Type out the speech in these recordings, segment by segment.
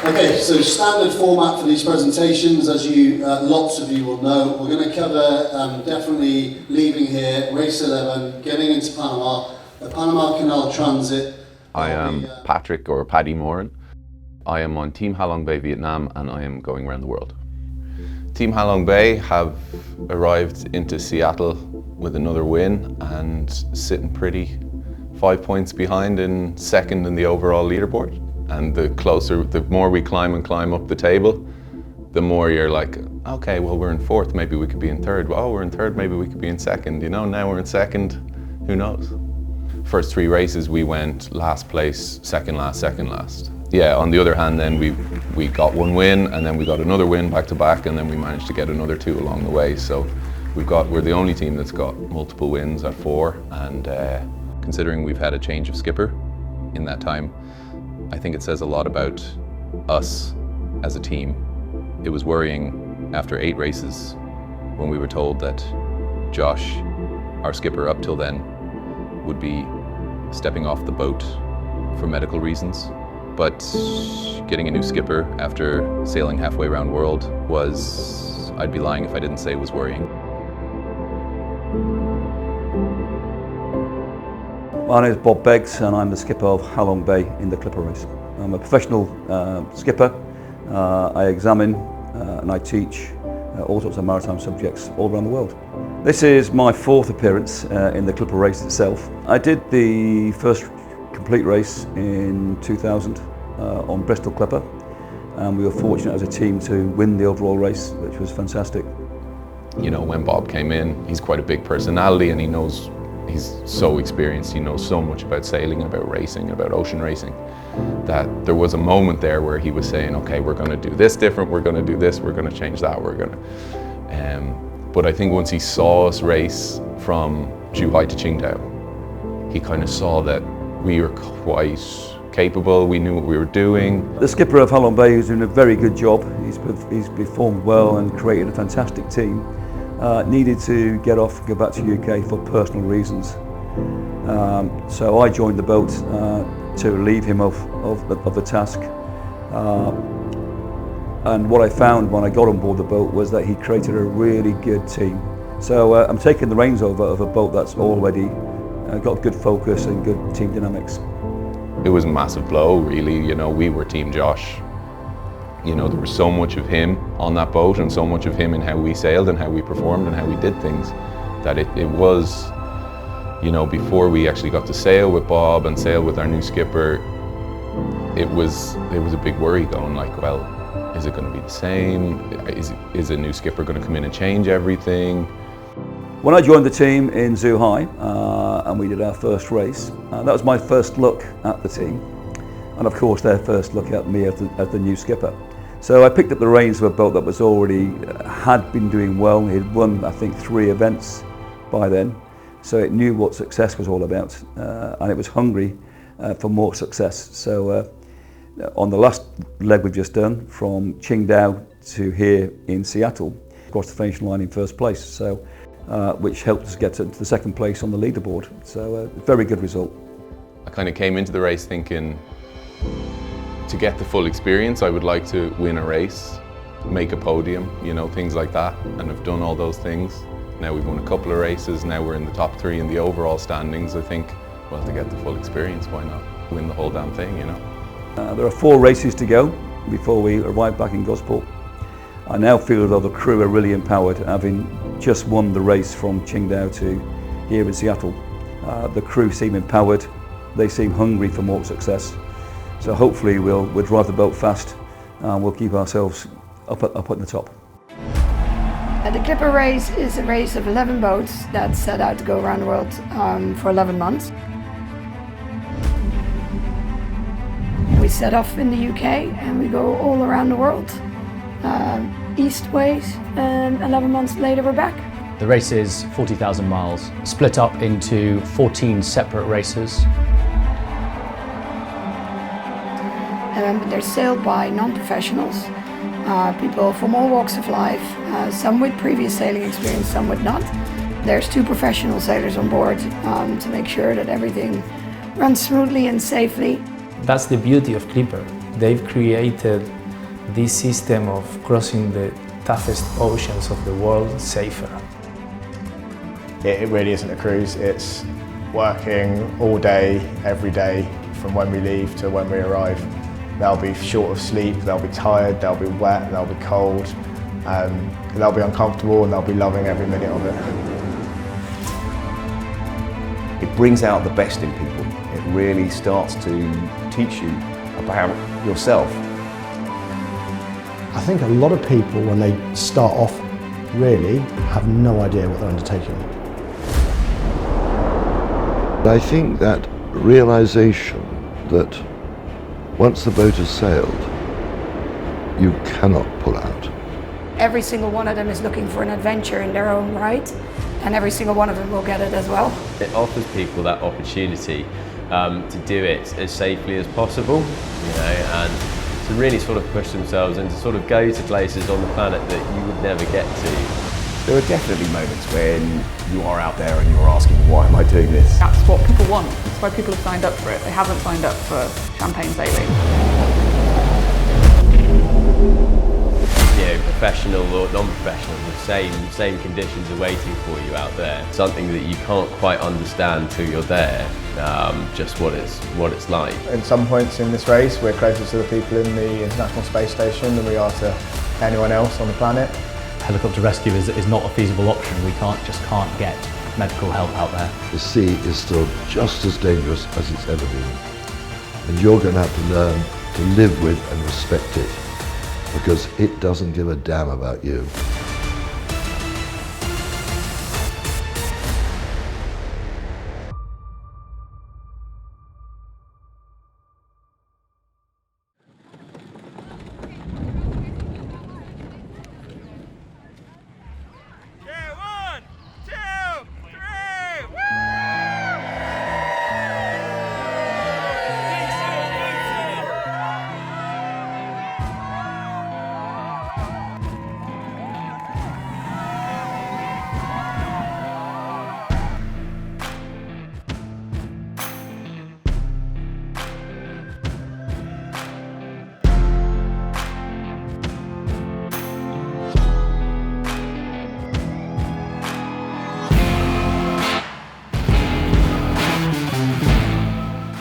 Okay, so standard format for these presentations, as you, lots of you will know, we're going to cover definitely leaving here, race 11, getting into Panama, the Panama Canal transit. I am Patrick or Paddy Moran. I am on Team Halong Bay, Vietnam, and I am going around the world. Team Halong Bay have arrived into Seattle with another win and sitting pretty 5 points behind in second in the overall leaderboard. And the more we climb up the table, the more you're like, okay, well, we're in fourth, maybe we could be in third. Oh, we're in third, maybe we could be in second. You know, now we're in second, who knows? First three races we went last place, second last. Yeah, on the other hand then we got one win and then we got another win back to back and then we managed to get another two along the way. So we're the only team that's got multiple wins at 4, and considering we've had a change of skipper in that time, I think it says a lot about us as a team. It was worrying after 8 races when we were told that Josh, our skipper up till then, would be stepping off the boat for medical reasons. But getting a new skipper after sailing halfway around the world was, I'd be lying if I didn't say it was worrying. My name is Bob Beggs and I'm the skipper of Halong Bay in the Clipper race. I'm a professional skipper. I examine and I teach all sorts of maritime subjects all around the world. This is my 4th appearance in the Clipper race itself. I did the first complete race in 2000 on Bristol Clipper, and we were fortunate as a team to win the overall race, which was fantastic. You know, when Bob came in, he's quite a big personality and he's so experienced, he knows so much about sailing, about racing, about ocean racing, that there was a moment there where he was saying, okay, we're going to do this different, we're going to do this, we're going to change that, but I think once he saw us race from Zhuhai to Qingdao, he kind of saw that we were quite capable, we knew what we were doing. The skipper of Halong Bay is doing a very good job. He's performed well and created a fantastic team. Needed to get off and go back to UK for personal reasons. So I joined the boat to relieve him of the task. And what I found when I got on board the boat was that he created a really good team. So I'm taking the reins over of a boat that's already got good focus and good team dynamics. It was a massive blow, really. You know, we were Team Josh. You know, there was so much of him on that boat and so much of him in how we sailed and how we performed and how we did things, that it was, you know, before we actually got to sail with Bob and sail with our new skipper, it was a big worry going like, well, is it going to be the same? Is a new skipper going to come in and change everything? When I joined the team in Zhuhai and we did our first race, that was my first look at the team, and of course their first look at me as the new skipper. So I picked up the reins of a boat that was already had been doing well. It had won, I think, 3 events by then, so it knew what success was all about, and it was hungry for more success. So on the last leg we've just done, from Qingdao to here in Seattle, across the finish line in first place. So. Which helped us get to the second place on the leaderboard. So very good result. I kind of came into the race thinking, to get the full experience, I would like to win a race, make a podium, you know, things like that. And I've done all those things. Now we've won a couple of races, now we're in the top 3 in the overall standings. I think, well, to get the full experience, why not win the whole damn thing, you know? There are 4 races to go before we arrive back in Gosport. I now feel as though the crew are really empowered, having just won the race from Qingdao to here in Seattle. The crew seem empowered, they seem hungry for more success. So hopefully we'll drive the boat fast and we'll keep ourselves up at the top. The Clipper race is a race of 11 boats that set out to go around the world for 11 months. We set off in the UK and we go all around the world. East ways, and 11 months later we're back. The race is 40,000 miles, split up into 14 separate races. They're sailed by non-professionals, people from all walks of life, some with previous sailing experience, some with not. There's 2 professional sailors on board to make sure that everything runs smoothly and safely. That's the beauty of Clipper. They've created this system of crossing the toughest oceans of the world safer. It really isn't a cruise, it's working all day, every day, from when we leave to when we arrive. They'll be short of sleep, they'll be tired, they'll be wet, they'll be cold, they'll be uncomfortable, and they'll be loving every minute of it. It brings out the best in people. It really starts to teach you about yourself. I think a lot of people, when they start off, really have no idea what they're undertaking. I think that realization that once the boat has sailed, you cannot pull out. Every single one of them is looking for an adventure in their own right, and every single one of them will get it as well. It offers people that opportunity to do it as safely as possible, and to really sort of push themselves and to sort of go to places on the planet that you would never get to. There are definitely moments when you are out there and you're asking, why am I doing this? That's what people want. That's why people have signed up for it. They haven't signed up for champagne sailing. Professional or non-professional, the same conditions are waiting for you out there. Something that you can't quite understand till you're there, just what it's like. At some points in this race, we're closer to the people in the International Space Station than we are to anyone else on the planet. Helicopter rescue is not a feasible option. We just can't get medical help out there. The sea is still just as dangerous as it's ever been. And you're going to have to learn to live with and respect it, because it doesn't give a damn about you.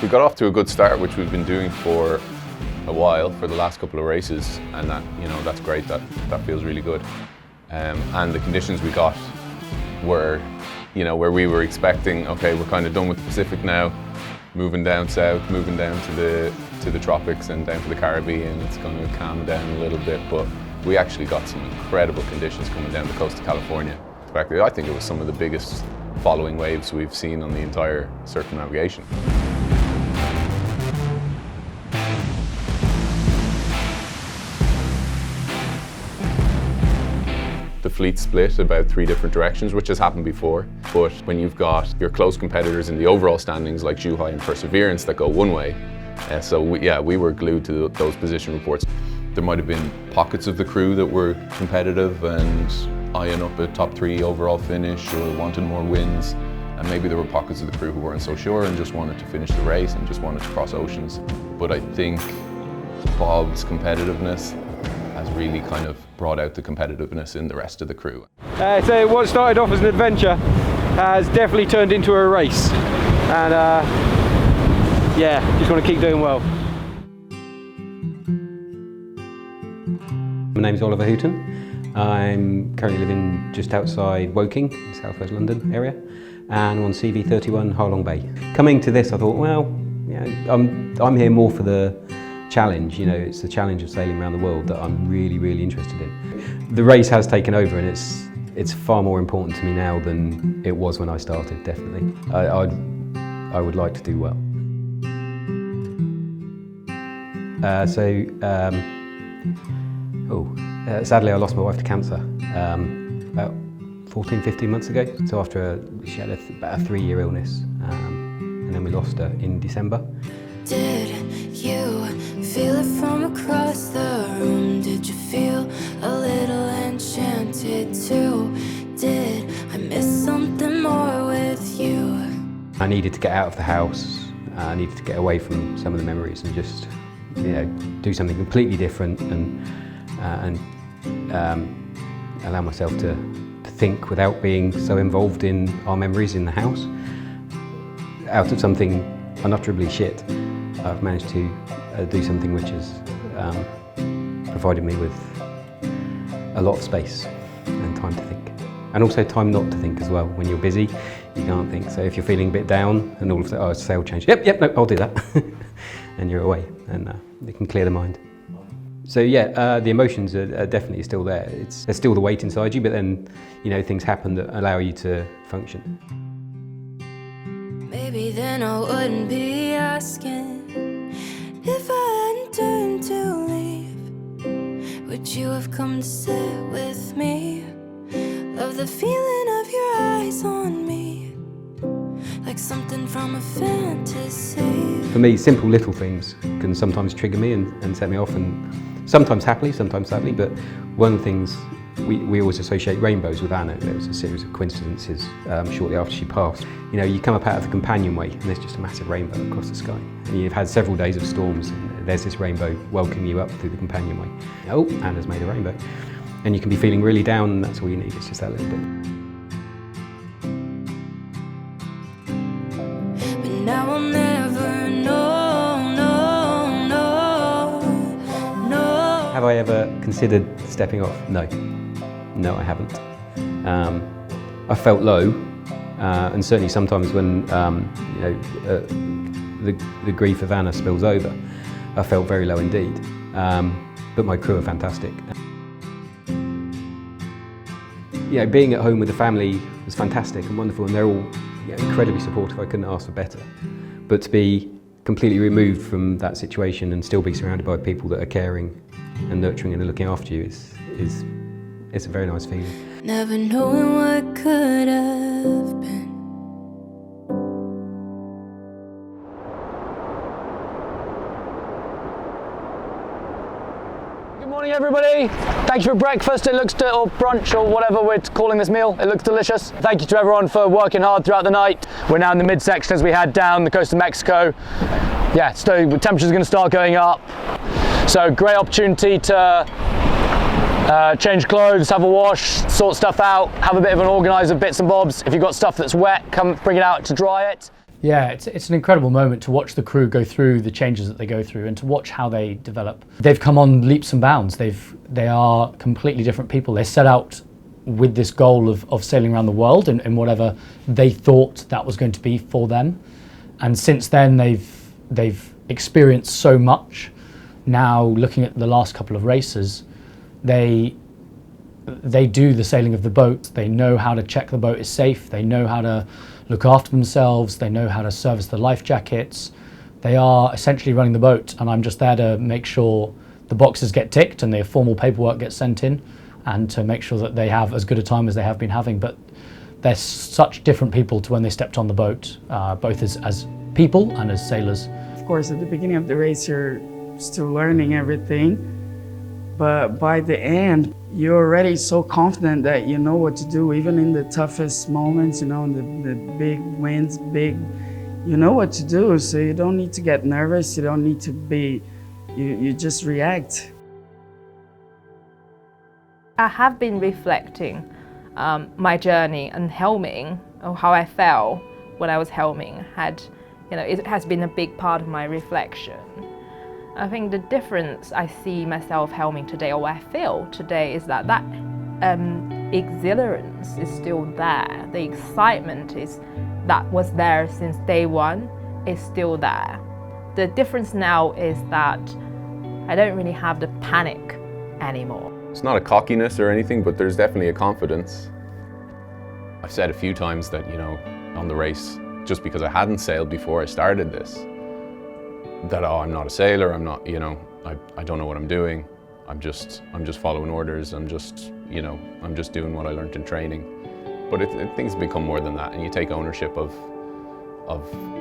We got off to a good start, which we've been doing for a while, for the last couple of races, and that's great. That feels really good. And the conditions we got were, where we were expecting. Okay, we're kind of done with the Pacific now, moving down south, moving down to the tropics and down to the Caribbean. It's going to calm down a little bit, but we actually got some incredible conditions coming down the coast of California. I think it was some of the biggest following waves we've seen on the entire circumnavigation. The fleet split about 3 different directions, which has happened before. But when you've got your close competitors in the overall standings like Zhuhai and Perseverance that go one way, we were glued to those position reports. There might have been pockets of the crew that were competitive and eyeing up a top 3 overall finish or wanted more wins. And maybe there were pockets of the crew who weren't so sure and just wanted to finish the race and just wanted to cross oceans. But I think Bob's competitiveness has really kind of brought out the competitiveness in the rest of the crew. So what started off as an adventure has definitely turned into a race, and just want to keep doing well. My name's Oliver Hooton. I'm currently living just outside Woking, in South West London area, and on CV31 Halong Bay. Coming to this, I thought, I'm here more for the challenge. It's the challenge of sailing around the world that I'm really, really interested in. The race has taken over, and it's far more important to me now than it was when I started, definitely. I would like to do well. Sadly I lost my wife to cancer about 14, 15 months ago. So after she had about a 3-year illness, and then we lost her in December. Did you feel it from across the room? Did you feel a little enchanted too? Did I miss something more with you? I needed to get out of the house. I needed to get away from some of the memories and just do something completely different and allow myself to think without being so involved in our memories in the house. Out of something unutterably shit, I've managed to do something which has provided me with a lot of space and time to think. And also time not to think as well. When you're busy, you can't think. So if you're feeling a bit down and all of a sudden, sail change, yep, no, I'll do that. And you're away, and it can clear the mind. So yeah, the emotions are definitely still there. There's still the weight inside you, but then, things happen that allow you to function. Maybe then I wouldn't be asking if I hadn't turned to leave. Would you have come to sit with me? Love the feeling of your eyes on me, like something from a fantasy. For me, simple little things can sometimes trigger me and set me off, and sometimes happily, sometimes sadly, but one of the things we always associate rainbows with Anna. There was a series of coincidences shortly after she passed. You come up out of the companionway and there's just a massive rainbow across the sky. And you've had several days of storms and there's this rainbow welcoming you up through the companionway. Oh, Anna's made a rainbow. And you can be feeling really down, and that's all you need, it's just that little bit. But now I'll never know. Have I ever considered stepping off? No. No, I haven't. I felt low, and certainly sometimes when the grief of Anna spills over, I felt very low indeed. But my crew are fantastic. Being at home with the family was fantastic and wonderful, and they're all incredibly supportive. I couldn't ask for better. But to be completely removed from that situation and still be surrounded by people that are caring and nurturing and looking after you it's a very nice feeling. Never knowing what could have been. Good morning, everybody. Thank you for breakfast. It looks, or brunch, or whatever we're calling this meal. It looks delicious. Thank you to everyone for working hard throughout the night. We're now in the midsection as we head down the coast of Mexico. Yeah, so the temperature's going to start going up. So great opportunity to change clothes, have a wash, sort stuff out, have a bit of an organiser of bits and bobs. If you've got stuff that's wet, come bring it out to dry it. Yeah, it's an incredible moment to watch the crew go through the changes that they go through and to watch how they develop. They've come on leaps and bounds. They are completely different people. They set out with this goal of sailing around the world in whatever they thought that was going to be for them. And since then they've experienced so much. Now looking at the last couple of races, they do the sailing of the boat. They know how to check the boat is safe. They know how to look after themselves. They know how to service the life jackets. They are essentially running the boat, and I'm just there to make sure the boxes get ticked and the formal paperwork gets sent in, and to make sure that they have as good a time as they have been having. But they're such different people to when they stepped on the boat, both as people and as sailors. Of course, at the beginning of the race, you're still learning everything. But by the end, you're already so confident that you know what to do, even in the toughest moments, in the big winds, you know what to do. So you don't need to get nervous, you don't need to be, you just react. I have been reflecting my journey and helming, or how I felt when I was helming, it has been a big part of my reflection. I think the difference I see myself helming today, or I feel today, is that exhilarance is still there. The excitement that was there since day one is still there. The difference now is that I don't really have the panic anymore. It's not a cockiness or anything, but there's definitely a confidence. I've said a few times that, on the race, just because I hadn't sailed before I started this, that I'm not a sailor, I'm not, I don't know what I'm doing. I'm just following orders. I'm just doing what I learned in training. But things become more than that, and you take ownership of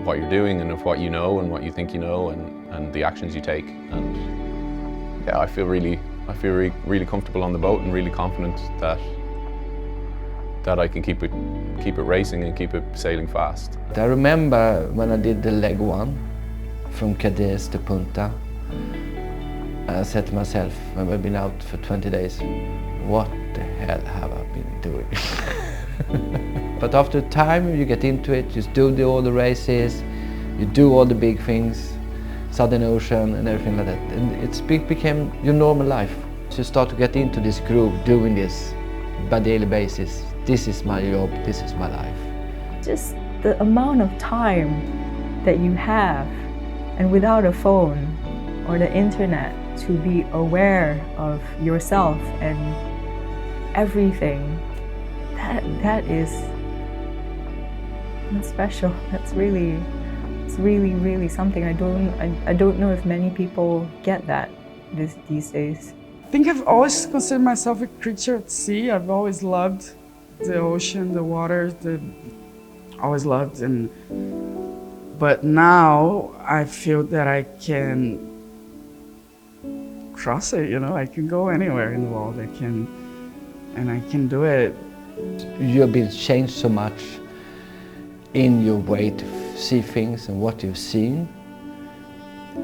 what you're doing and of what you know and what you think you know and the actions you take. And yeah, I feel really comfortable on the boat and really confident that I can keep it racing and keep it sailing fast. I remember when I did the leg one from Cadiz to Punta, I said to myself, when I've been out for 20 days, what the hell have I been doing? But after time, you get into it, you do all the races, you do all the big things, Southern Ocean and everything like that. And it became your normal life. So you start to get into this groove, doing this by daily basis. This is my job, this is my life. Just the amount of time that you have, and without a phone or the internet, to be aware of yourself and everything, that is not special. It's really something. I don't know if many people get that these days. I think I've always considered myself a creature at sea. I've always loved the ocean, the water, always loved. But now I feel that I can cross it, I can go anywhere in the world. I can do it. You've been changed so much in your way to see things and what you've seen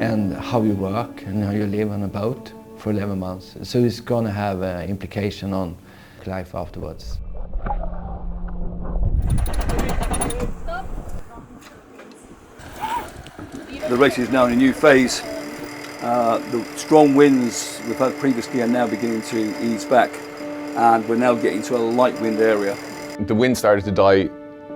and how you work and how you live on a boat for 11 months. So it's going to have an implication on life afterwards. The race is now in a new phase. The strong winds we've had previously are now beginning to ease back, and we're now getting to a light wind area. The wind started to die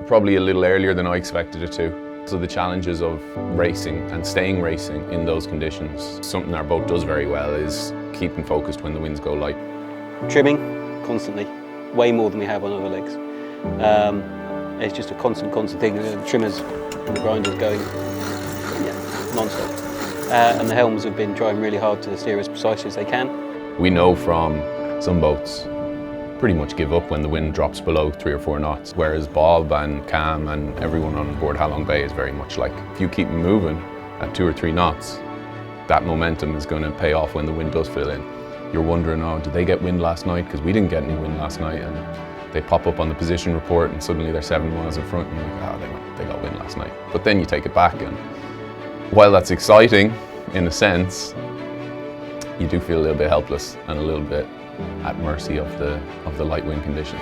probably a little earlier than I expected it to. So the challenges of racing and staying racing in those conditions, something our boat does very well is keeping focused when the winds go light. Trimming constantly, way more than we have on other legs. It's just a constant thing. The trimmers and the grinders going non-stop. And the helms have been trying really hard to steer as precisely as they can. We know from some boats pretty much give up when the wind drops below 3 or 4 knots, whereas Bob and Cam and everyone on board Halong Bay is very much like, if you keep moving at 2 or 3 knots, that momentum is going to pay off when the wind does fill in. You're wondering, oh, did they get wind last night? Because we didn't get any wind last night, and they pop up on the position report and suddenly they're 7 miles in front and you're like, oh, they got wind last night. But then you take it back, and while that's exciting in a sense, you do feel a little bit helpless and a little bit at mercy of the light wind conditions.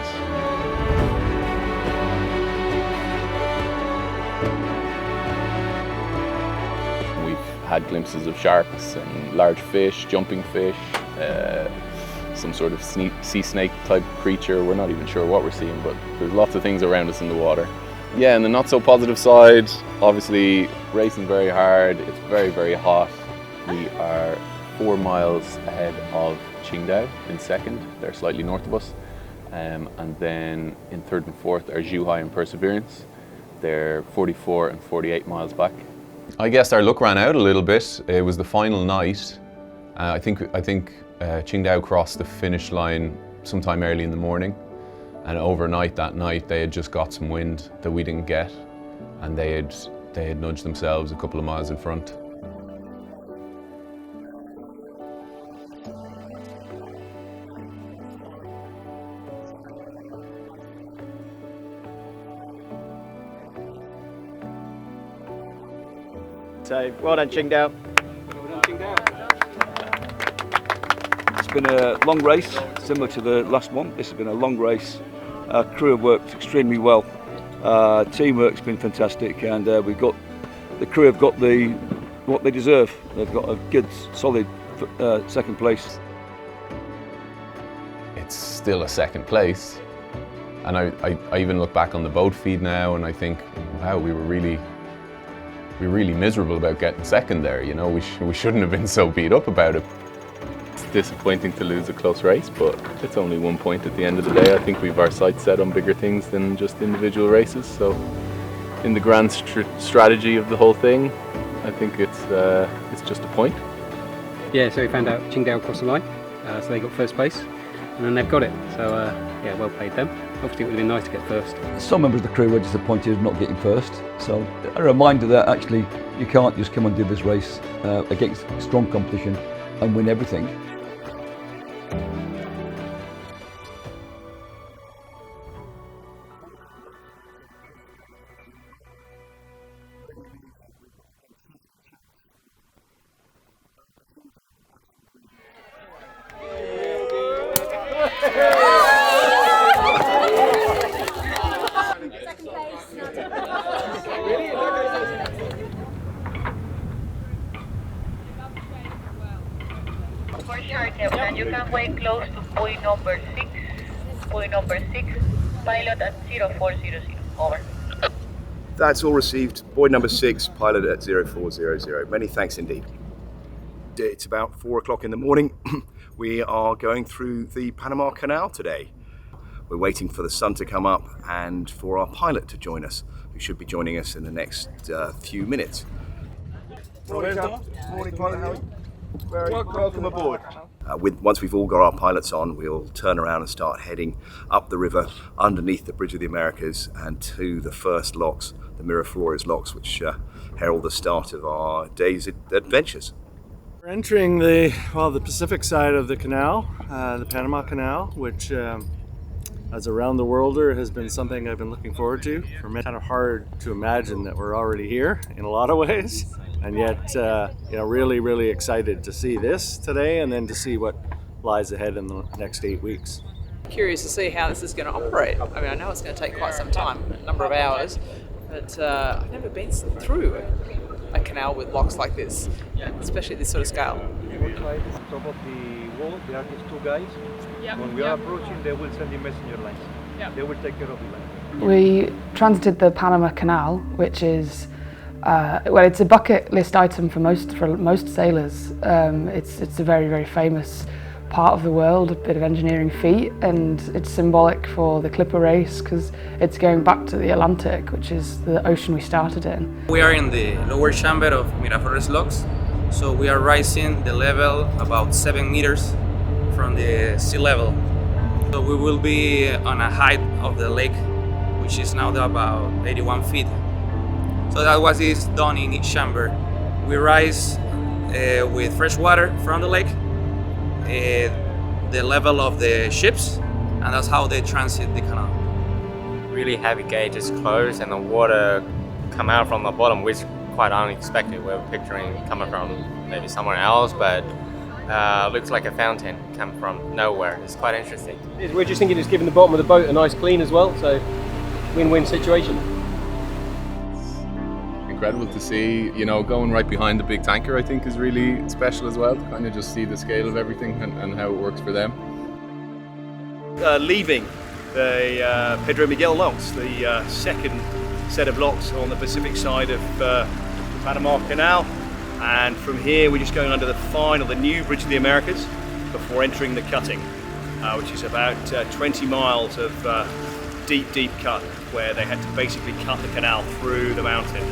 We've had glimpses of sharks and large fish, jumping fish, some sort of sea snake type creature. We're not even sure what we're seeing, but there's lots of things around us in the water. Yeah, and the not so positive side, obviously racing very hard, it's very, very hot. We are 4 miles ahead of Qingdao in second, they're slightly north of us. And then in third and fourth are Zhuhai and Perseverance. They're 44 and 48 miles back. I guess our luck ran out a little bit. It was the final night. I think Qingdao crossed the finish line sometime early in the morning. And overnight that night they had just got some wind that we didn't get, and they had nudged themselves a couple of miles in front. So, well done Qingdao. It's been a long race, similar to the last one. This has been a long race. Our crew have worked extremely well. Teamwork's been fantastic, and the crew have got what they deserve. They've got a good, solid second place. It's still a second place, and I even look back on the boat feed now, and I think, wow, we were really miserable about getting second there. You know, we shouldn't have been so beat up about it. It's disappointing to lose a close race, but it's only 1 point at the end of the day. I think we've our sights set on bigger things than just individual races. So, in the grand strategy of the whole thing, I think it's just a point. Yeah, so we found out Qingdao crossed the line, so they got first place, and then they've got it. So yeah, well played them. Obviously, it would have been nice to get first. Some members of the crew were disappointed of not getting first. So a reminder that actually you can't just come and do this race against strong competition and win everything. and you can wait close to point number 6. Point number 6, pilot at 0400. Over. That's all received. Buoy number 6, pilot at 0400. Many thanks indeed. It's about 4 o'clock in the morning. We are going through the Panama Canal today. We're waiting for the sun to come up and for our pilot to join us, who should be joining us in the next few minutes. Morning, pilot. Welcome aboard. Once we've all got our pilots on, we'll turn around and start heading up the river underneath the Bridge of the Americas and to the first locks, the Miraflores locks, which herald the start of our day's adventures. We're entering the Pacific side of the canal, the Panama Canal, which as a round-the-worlder has been something I've been looking forward to. For me, it's kind of hard to imagine that we're already here in a lot of ways, and yet really, really excited to see this today and then to see what lies ahead in the next 8 weeks. Curious to see how this is going to operate. I mean, I know it's going to take quite some time, a number of hours, but I've never been through a canal with locks like this, especially this sort of scale. Top of the wall, there are these 2 guys. When we are approaching, they will send the messenger lines. They will take care of the line. We transited the Panama Canal, which is it's a bucket list item for most sailors. It's a very, very famous part of the world, a bit of engineering feat, and it's symbolic for the Clipper race because it's going back to the Atlantic, which is the ocean we started in. We are in the lower chamber of Miraflores locks, so we are rising the level about 7 meters from the sea level. So we will be on a height of the lake, which is now about 81 feet. So that was done in each chamber. We rise with fresh water from the lake, the level of the ships, and that's how they transit the canal. Really heavy gauges closed and the water come out from the bottom, which is quite unexpected. We were picturing coming from maybe somewhere else, but looks like a fountain come from nowhere. It's quite interesting. We're just thinking it's giving the bottom of the boat a nice clean as well, so win-win situation. Incredible to see, going right behind the big tanker, I think is really special as well, to kind of just see the scale of everything and how it works for them. Leaving the Pedro Miguel locks, the second set of locks on the Pacific side of the Panama Canal, and from here we're just going under the new Bridge of the Americas before entering the cutting, which is about 20 miles of deep cut where they had to basically cut the canal through the mountain.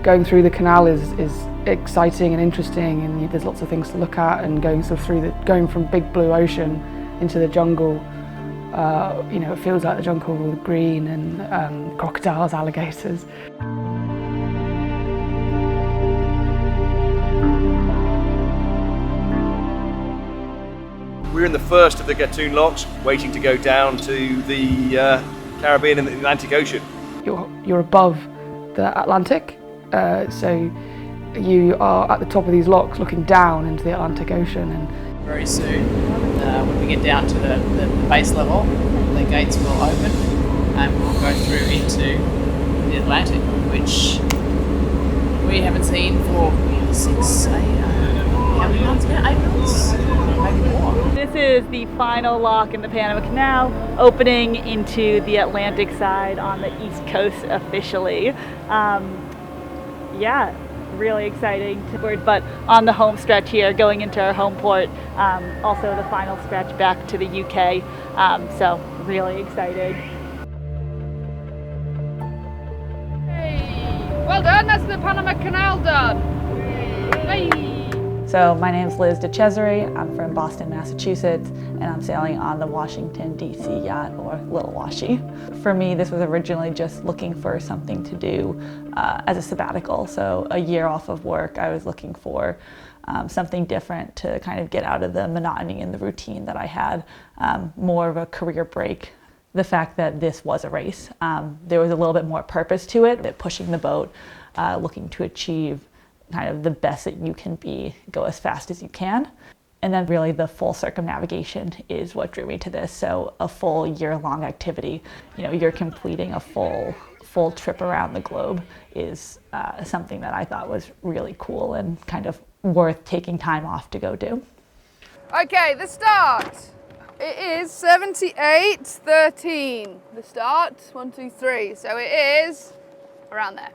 Going through the canal is exciting and interesting, and there's lots of things to look at, and going from big blue ocean into the jungle, it feels like the jungle with green and crocodiles, alligators. We're in the first of the Gatun locks, waiting to go down to the Caribbean and the Atlantic Ocean. You're above the Atlantic, so you are at the top of these locks looking down into the Atlantic Ocean. And very soon, when we get down to the base level, the gates will open and we'll go through into the Atlantic, which we haven't seen for 6, 8, how many months now? 8 months? Maybe more. This is the final lock in the Panama Canal, opening into the Atlantic side on the East Coast officially. Really exciting. But on the home stretch here, going into our home port, also the final stretch back to the UK. So really excited. Hey, well done, that's the Panama Canal done. Hey. So my name's Liz DeCesare, I'm from Boston, Massachusetts, and I'm sailing on the Washington, D.C. yacht, or Little Washy. For me, this was originally just looking for something to do as a sabbatical. So a year off of work, I was looking for something different to kind of get out of the monotony and the routine that I had, more of a career break. The fact that this was a race, there was a little bit more purpose to it, pushing the boat, looking to achieve kind of the best that you can be, go as fast as you can. And then really the full circumnavigation is what drew me to this. So a full year-long activity, you're completing a full trip around the globe is something that I thought was really cool and kind of worth taking time off to go do. Okay, the start. It is 78:13. The start, 1, 2, 3. So it is around there.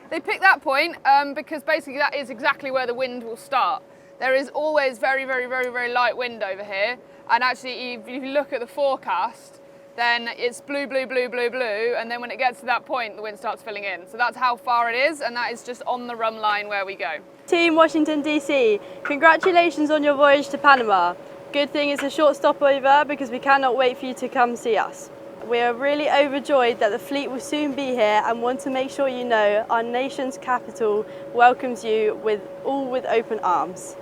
They picked that point because basically that is exactly where the wind will start. There is always very, very, very, very light wind over here. And actually, if you look at the forecast, then it's blue, blue, blue, blue, blue. And then when it gets to that point, the wind starts filling in. So that's how far it is. And that is just on the rum line where we go. Team Washington DC, congratulations on your voyage to Panama. Good thing it's a short stopover because we cannot wait for you to come see us. We are really overjoyed that the fleet will soon be here and want to make sure you know our nation's capital welcomes you with open arms.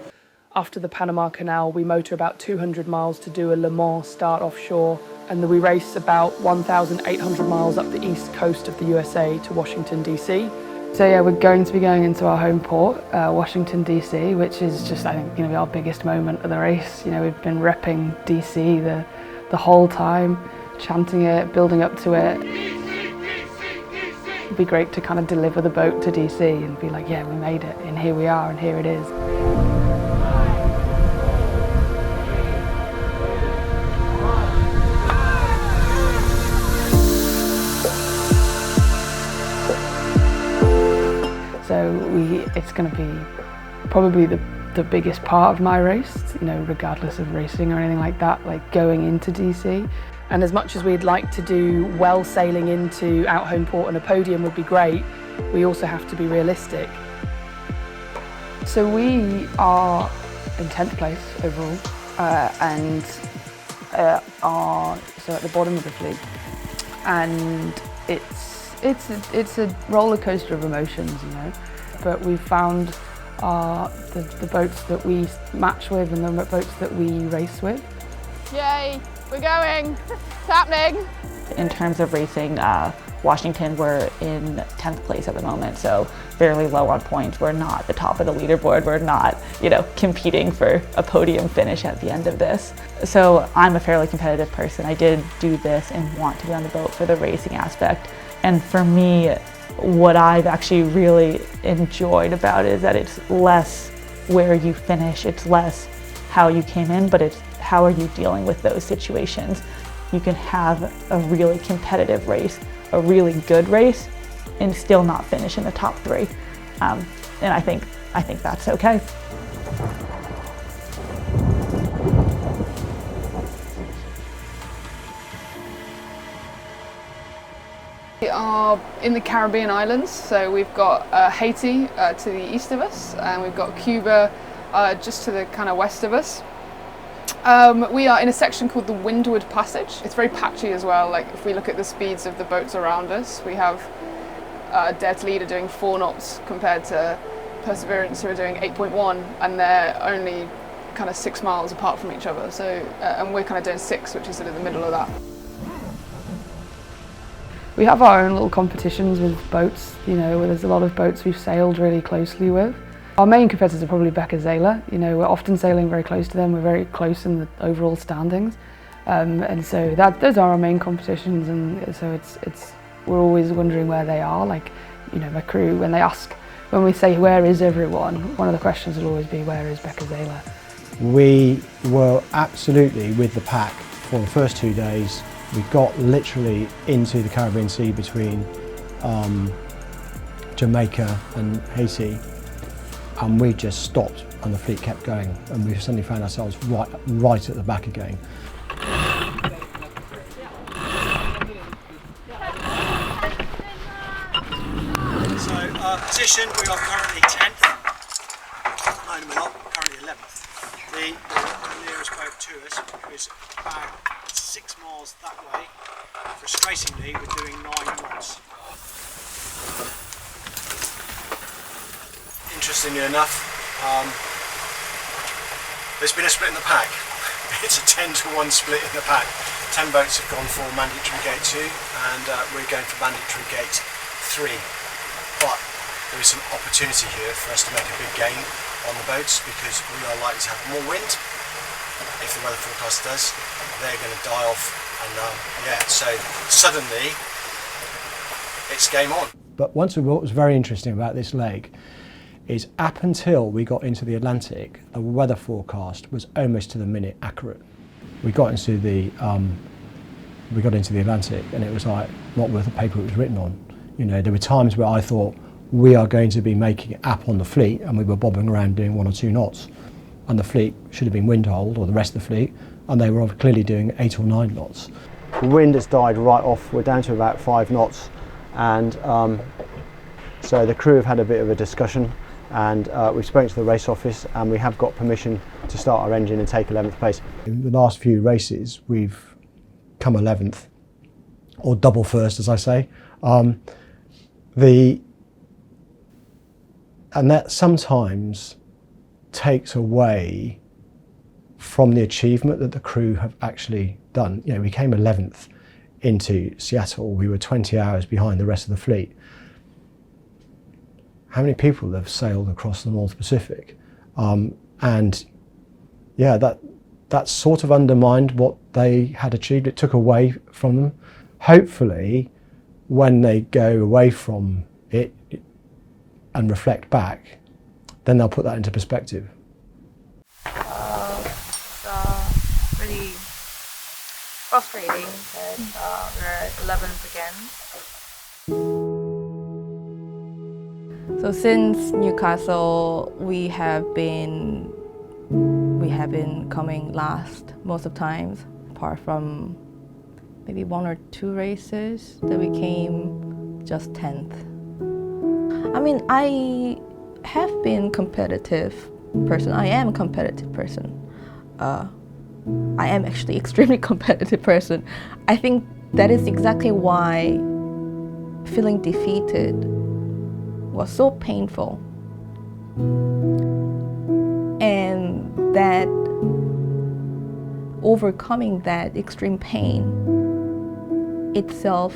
After the Panama Canal, we motor about 200 miles to do a Le Mans start offshore, and then we race about 1,800 miles up the east coast of the USA to Washington, DC. So yeah, we're going to be going into our home port, Washington, DC, which is just, I think, our biggest moment of the race. We've been repping DC the whole time, chanting it, building up to it. It'd be great to kind of deliver the boat to DC and be like, yeah, we made it, and here we are, and here it is. So it's going to be probably the biggest part of my race, regardless of racing or anything like that, like going into DC. And as much as we'd like to do well sailing into out home port and a podium would be great, we also have to be realistic. So we are in 10th place overall and are so at the bottom of the fleet. And it's a roller coaster of emotions, but we've found the boats that we match with and the boats that we race with. Yay, we're going, it's happening. In terms of racing, Washington, we're in 10th place at the moment, so fairly low on points. We're not the top of the leaderboard. We're not, competing for a podium finish at the end of this. So I'm a fairly competitive person. I did do this and want to be on the boat for the racing aspect. And for me, what I've actually really enjoyed about it is that it's less where you finish, it's less how you came in, but it's how are you dealing with those situations. You can have a really competitive race, a really good race, and still not finish in the top 3. And I think that's okay. We are in the Caribbean islands, so we've got Haiti to the east of us, and we've got Cuba just to the kind of west of us. We are in a section called the Windward Passage. It's very patchy as well. Like if we look at the speeds of the boats around us, we have Dare to Leader doing 4 knots compared to Perseverance who are doing 8.1, and they're only kind of 6 miles apart from each other. So, and we're kind of doing 6, which is sort of the middle of that. We have our own little competitions with boats, where there's a lot of boats we've sailed really closely with. Our main competitors are probably Becca-Zayler. We're often sailing very close to them. We're very close in the overall standings. And so those are our main competitions, and so we're always wondering where they are. Like, my crew, when we say where is everyone, one of the questions will always be where is Becca-Zayler? We were absolutely with the pack for the first 2 days. We got literally into the Caribbean Sea between Jamaica and Haiti, and we just stopped and the fleet kept going, and we suddenly found ourselves right at the back again. So position, we are currently 10th, line them up, currently 11th. The nearest boat to us is about 6 miles that way. Frustratingly, we're doing 9 knots. Interestingly enough, there's been a split in the pack. It's a 10-to-1 split in the pack. 10 boats have gone for mandatory gate 2, and we're going for mandatory gate 3. But there is some opportunity here for us to make a big gain on the boats, because we are likely to have more wind. If the weather forecast does, they're going to die off, and so suddenly it's game on. But what was very interesting about this leg is up until we got into the Atlantic, the weather forecast was almost to the minute accurate. We got into the Atlantic and it was like not worth the paper it was written on. You know, there were times where I thought we are going to be making it up on the fleet and we were bobbing around doing 1 or 2 knots. And the fleet should have been wind hold, or the rest of the fleet, and they were clearly doing 8 or 9 knots. The wind has died right off, we're down to about 5 knots, and so the crew have had a bit of a discussion, and we've spoken to the race office and we have got permission to start our engine and take 11th place. In the last few races we've come 11th, or double first as I say. And that sometimes takes away from the achievement that the crew have actually done. You know, we came 11th into Seattle, we were 20 hours behind the rest of the fleet. How many people have sailed across the North Pacific? And yeah, that sort of undermined what they had achieved. It took away from them. Hopefully, when they go away from it and reflect back, then they'll put that into perspective. It's really frustrating that we're 11th again. So since Newcastle, we have been coming last most of the times, apart from maybe 1 or 2 races that we came just 10th. I mean, I have been competitive person. I am a competitive person. I am actually extremely competitive person. I think that is exactly why feeling defeated was so painful. And that overcoming that extreme pain itself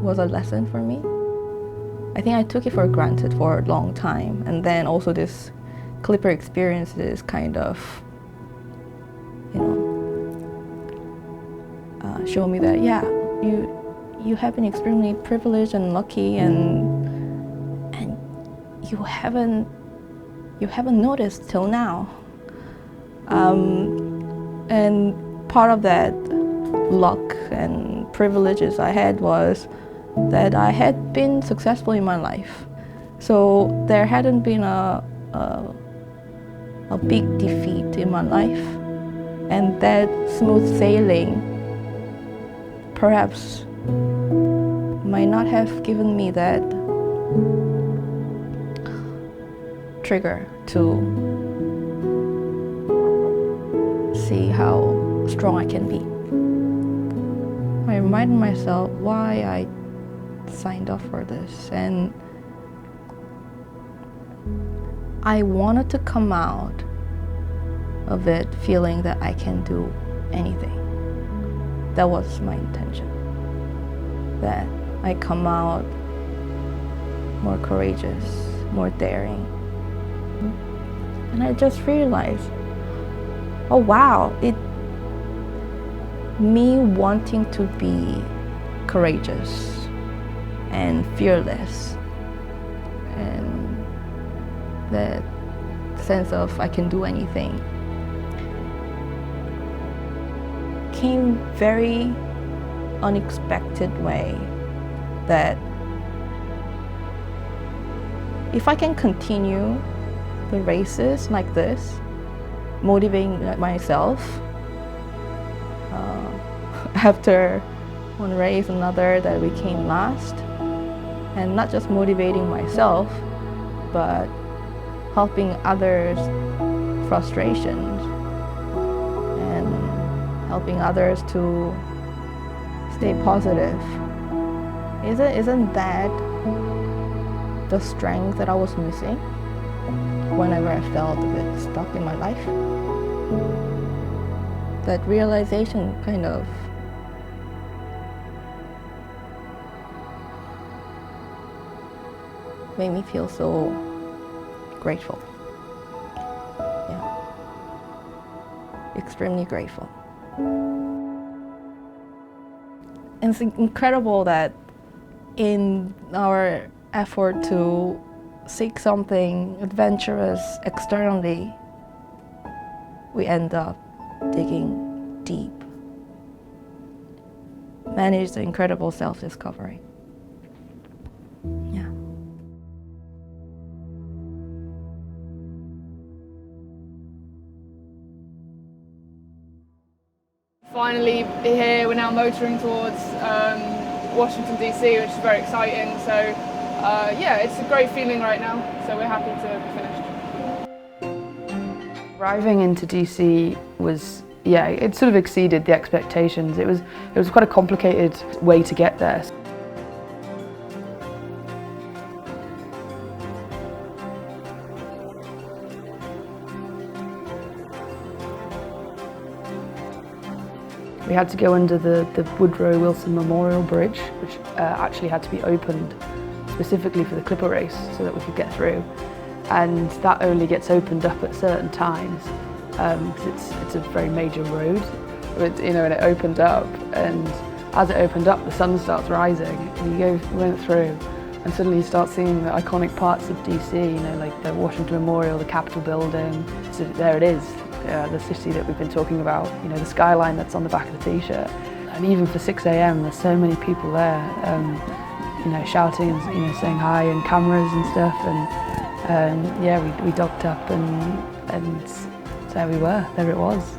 was a lesson for me. I think I took it for granted for a long time, and then also this Clipper experiences kind of, you know, show me that yeah, you have been extremely privileged and lucky, and you haven't noticed till now. And part of that luck and privileges I had was that I had been successful in my life. So there hadn't been a big defeat in my life. And that smooth sailing perhaps might not have given me that trigger to see how strong I can be. I reminded myself why I signed up for this, and I wanted to come out of it feeling that I can do anything. That was my intention. That I come out more courageous, more daring. And I just realized, oh wow, me wanting to be courageous and fearless, and that sense of I can do anything came very unexpected way. That if I can continue the races like this, motivating myself after one race, another that we came last, and not just motivating myself, but helping others' frustrations and helping others to stay positive. Isn't that the strength that I was missing whenever I felt a bit stuck in my life? That realization kind of made me feel so grateful. Yeah. Extremely grateful. And it's incredible that in our effort to seek something adventurous externally, we end up digging deep. Manage the incredible self-discovery. Yeah. Finally here, we're now motoring towards Washington DC, which is very exciting. So yeah, it's a great feeling right now. So we're happy to be finished. Arriving into DC was, yeah, it sort of exceeded the expectations. It was quite a complicated way to get there. We had to go under the Woodrow Wilson Memorial Bridge, which actually had to be opened specifically for the Clipper race so that we could get through. And that only gets opened up at certain times because it's a very major road. But, you know, and it opened up, and as it opened up, the sun starts rising, and we went through, and suddenly you start seeing the iconic parts of DC, you know, like the Washington Memorial, the Capitol building. So there it is. The city that we've been talking about, you know, the skyline that's on the back of the t-shirt. And even for 6 a.m, there's so many people there, you know, shouting and, you know, saying hi, and cameras and stuff. And yeah, we docked up and there we were, there it was.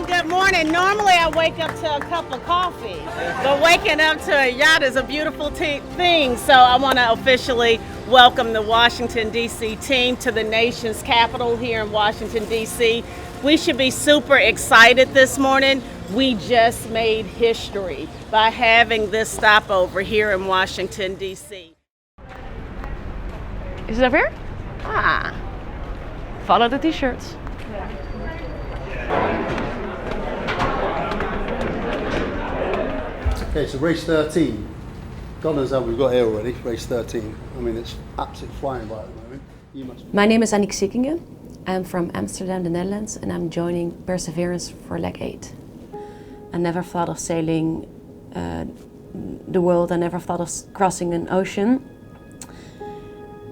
Good morning. Normally I wake up to a cup of coffee, but waking up to a yacht is a beautiful thing. So I want to officially welcome the Washington, D.C. team to the nation's capital here in Washington, D.C. We should be super excited this morning. We just made history by having this stopover here in Washington, D.C. Is it up here? Ah, follow the t-shirts. Okay, so race 13. God knows how we've got here already, race 13. I mean, it's absolutely flying by at the moment. You must. My name is Annick Sikkingen. I'm from Amsterdam, the Netherlands, and I'm joining Perseverance for leg 8. I never thought of sailing the world. I never thought of crossing an ocean.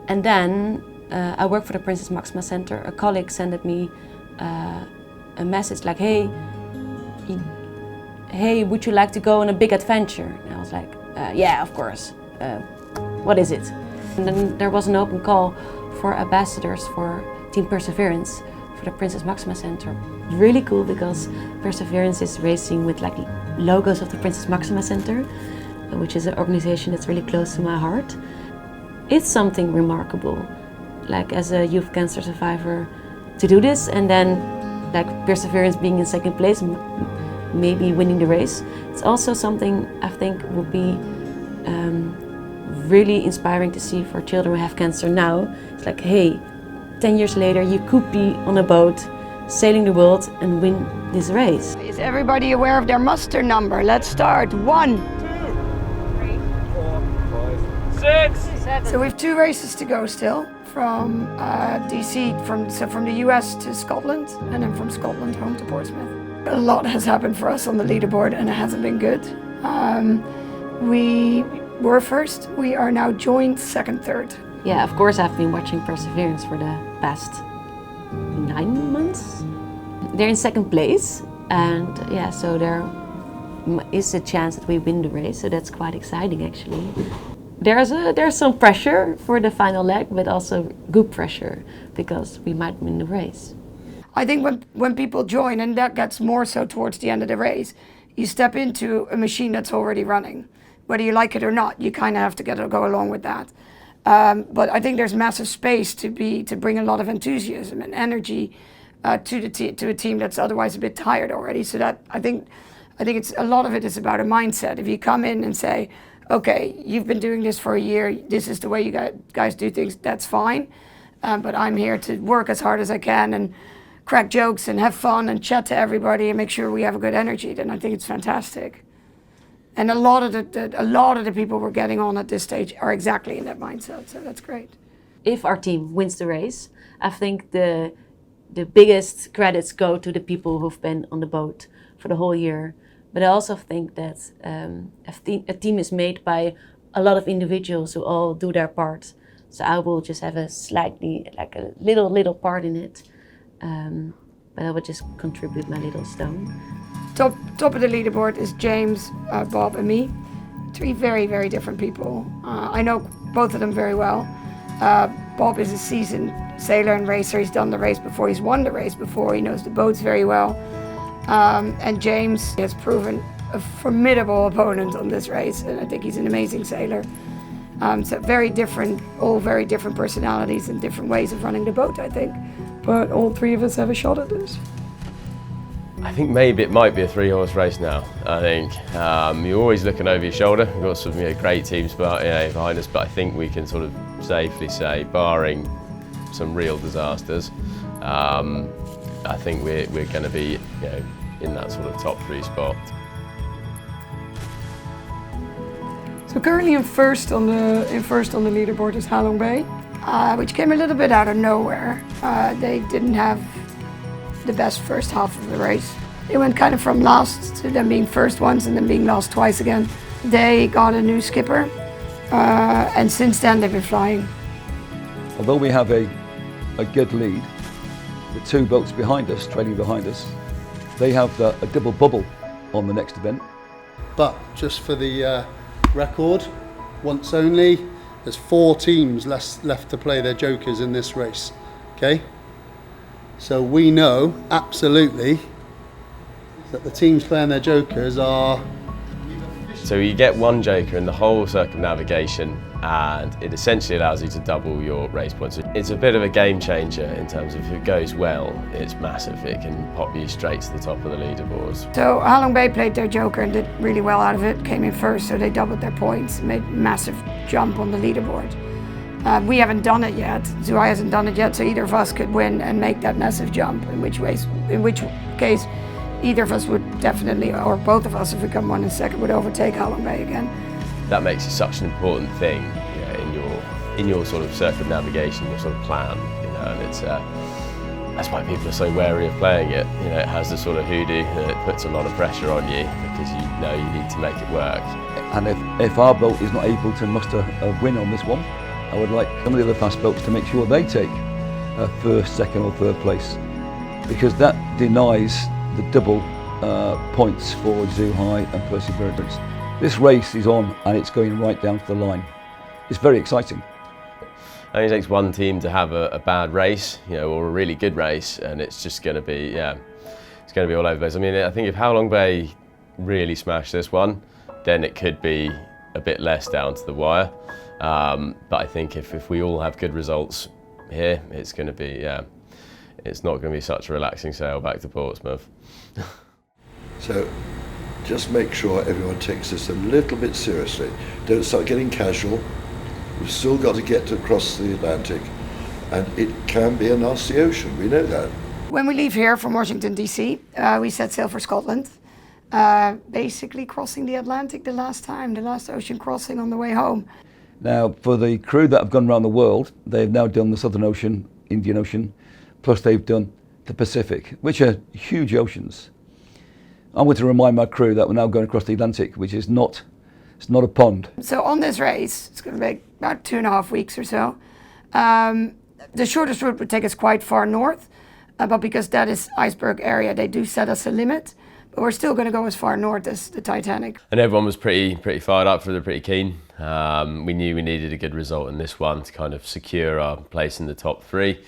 And then I work for the Princess Maxima Center. A colleague sent me a message like, hey, would you like to go on a big adventure? And I was like, yeah, of course. What is it? And then there was an open call for ambassadors for Team Perseverance for the Princess Maxima Center. Really cool because Perseverance is racing with like logos of the Princess Maxima Center, which is an organization that's really close to my heart. It's something remarkable, like as a youth cancer survivor, to do this, and then like Perseverance being in second place, maybe winning the race. It's also something I think would be really inspiring to see for children who have cancer now. It's like, hey, 10 years later you could be on a boat, sailing the world and win this race. Is everybody aware of their muster number? Let's start. 1, 2, 3, 4, 5, 6, 7. So we have 2 races to go still, from DC, from the US to Scotland, and then from Scotland home to Portsmouth. A lot has happened for us on the leaderboard, and it hasn't been good. We were first. We are now joint second, third. Yeah, of course I've been watching Perseverance for the past 9 months. They're in second place, and yeah, so there is a chance that we win the race, so that's quite exciting actually. There's some pressure for the final leg, but also good pressure because we might win the race. I think when people join, and that gets more so towards the end of the race, you step into a machine that's already running. Whether you like it or not, you kind of have to go along with that. But I think there's massive space to bring a lot of enthusiasm and energy to a team that's otherwise a bit tired already. So that I think it's a lot of it is about a mindset. If you come in and say, okay, you've been doing this for a year, this is the way you guys do things, that's fine. But I'm here to work as hard as I can and crack jokes and have fun and chat to everybody and make sure we have a good energy, then I think it's fantastic. And a lot of the people we're getting on at this stage are exactly in that mindset, so that's great. If our team wins the race, I think the biggest credits go to the people who've been on the boat for the whole year. But I also think that a team is made by a lot of individuals who all do their part. So I will just have a slightly, like a little part in it. But I would just contribute my little stone. Top of the leaderboard is James, Bob and me. 3 very, very different people. I know both of them very well. Bob is a seasoned sailor and racer. He's done the race before, he's won the race before, he knows the boats very well. And James has proven a formidable opponent on this race, and I think he's an amazing sailor. So very different, all very different personalities and different ways of running the boat, I think. But all 3 of us have a shot at this. I think maybe it might be a 3-horse race now. I think you're always looking over your shoulder. We've got some great teams behind us, but I think we can sort of safely say, barring some real disasters, I think we're going to be in that sort of top 3 spot. So currently in first on the leaderboard is Halong Bay, which came a little bit out of nowhere. They didn't have the best first half of the race. They went kind of from last to them being first once and then being last twice again. They got a new skipper, and since then they've been flying. Although we have a good lead, the 2 boats behind us, trailing behind us, they have a double bubble on the next event. But just for the record, once only, there's 4 teams left to play their jokers in this race, okay? So we know absolutely that the teams playing their jokers are... So you get 1 joker in the whole circumnavigation, and it essentially allows you to double your race points. It's a bit of a game changer in terms of if it goes well, it's massive. It can pop you straight to the top of the leaderboards. So Halong Bay played their joker and did really well out of it, came in first, so they doubled their points, made a massive jump on the leaderboard. We haven't done it yet, Zhuhai hasn't done it yet, so either of us could win and make that massive jump, in which case either of us would definitely, or both of us if we come 1 and 2nd, would overtake Halong Bay again. That makes it such an important thing in your sort of circumnavigation, your sort of plan, and it's that's why people are so wary of playing it. It has the sort of hoodoo, and it puts a lot of pressure on you because you know you need to make it work. And if our boat is not able to muster a win on this one, I would like some of the other fast boats to make sure they take 1st, 2nd or 3rd place, because that denies the double points for Zhuhai and Perseverance. This race is on and it's going right down to the line. It's very exciting. It only takes 1 team to have a bad race, or a really good race, and it's just going to be, it's going to be all over the place. I mean, I think if Halong Bay really smash this one, then it could be a bit less down to the wire. But I think if we all have good results here, it's going to be, it's not going to be such a relaxing sail back to Portsmouth. So just make sure everyone takes this a little bit seriously. Don't start getting casual. We've still got to get across the Atlantic, and it can be a nasty ocean, we know that. When we leave here from Washington DC, we set sail for Scotland, basically crossing the Atlantic the last ocean crossing on the way home. Now, for the crew that have gone around the world, they've now done the Southern Ocean, Indian Ocean, plus they've done the Pacific, which are huge oceans. I'm going to remind my crew that we're now going across the Atlantic, which is not a pond. So on this race, it's going to be about 2.5 weeks or so. The shortest route would take us quite far north, but because that is iceberg area, they do set us a limit. But we're still going to go as far north as the Titanic. And everyone was pretty fired up for it, pretty keen. We knew we needed a good result in this one to kind of secure our place in the top 3.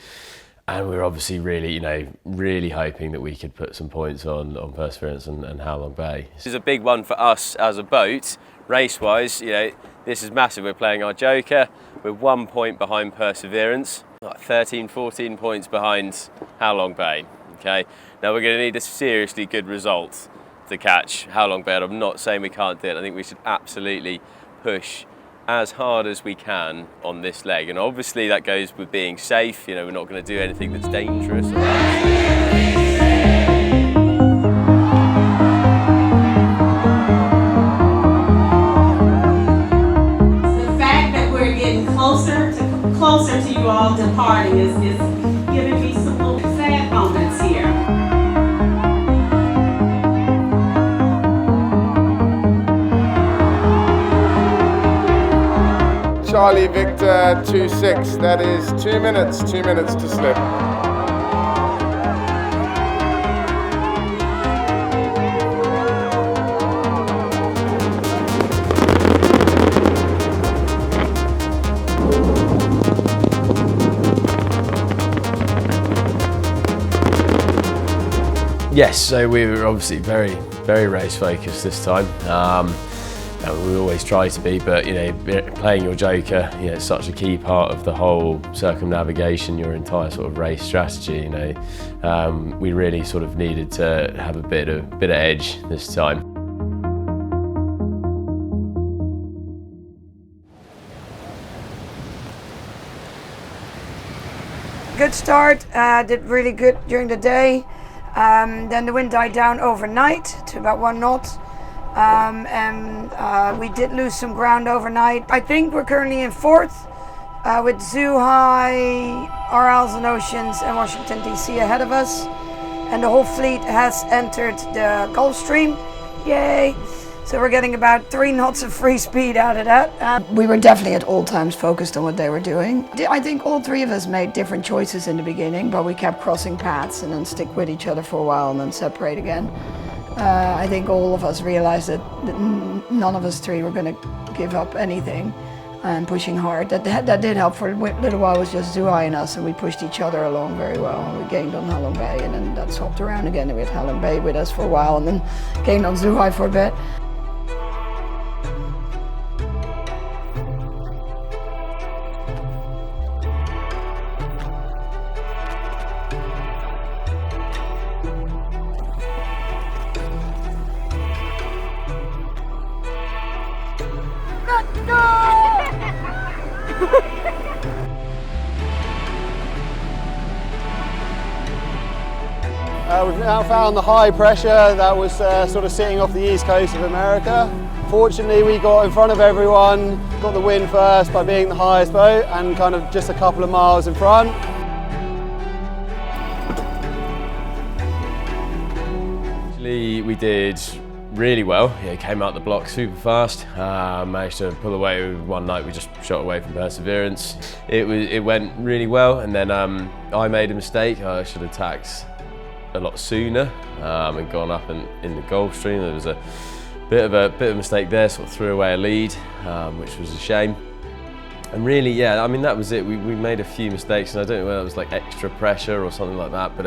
And we were obviously really hoping that we could put some points on Perseverance and Halong Bay. This is a big one for us as a boat, race-wise. This is massive. We're playing our joker. We're 1 point behind Perseverance, like 13, 14 points behind Halong Bay. Okay, now we're going to need a seriously good result to catch Halong Bay. I'm not saying we can't do it. I think we should absolutely push as hard as we can on this leg, and obviously that goes with being safe. We're not going to do anything that's dangerous. The fact that we're getting closer to you all departing is giving me some little sad moments here. Charlie Victor 26. That is 2 minutes to slip. Yes, so we were obviously very race focused this time. And we always try to be, but playing your joker, it's such a key part of the whole circumnavigation, your entire sort of race strategy. We really sort of needed to have a bit of edge this time. Good start, did really good during the day. Then the wind died down overnight to about 1 knot. We did lose some ground overnight. I think we're currently in 4th with Zhuhai, Arals and Oceans and Washington DC ahead of us. And the whole fleet has entered the Gulf Stream. Yay! So we're getting about 3 knots of free speed out of that. We were definitely at all times focused on what they were doing. I think all 3 of us made different choices in the beginning, but we kept crossing paths and then stick with each other for a while and then separate again. I think all of us realized that none of us 3 were going to give up anything and pushing hard. That did help for a little while. It was just Zhuhai and us, and we pushed each other along very well. And we gained on Halong Bay, and then that swapped around again. And we had Halong Bay with us for a while, and then gained on Zhuhai for a bit. We've now found the high pressure that was sort of sitting off the east coast of America. Fortunately, we got in front of everyone, got the win first by being the highest boat and kind of just a couple of miles in front. Actually, we did really well. Came out the block super fast. Managed to pull away with one night. We just shot away from Perseverance. It went really well, and then I made a mistake. I should have tacked a lot sooner and gone up in the Gulf Stream. There was a bit of a mistake there, sort of threw away a lead, which was a shame. And really, yeah, I mean that was it. We made a few mistakes, and I don't know whether it was like extra pressure or something like that, but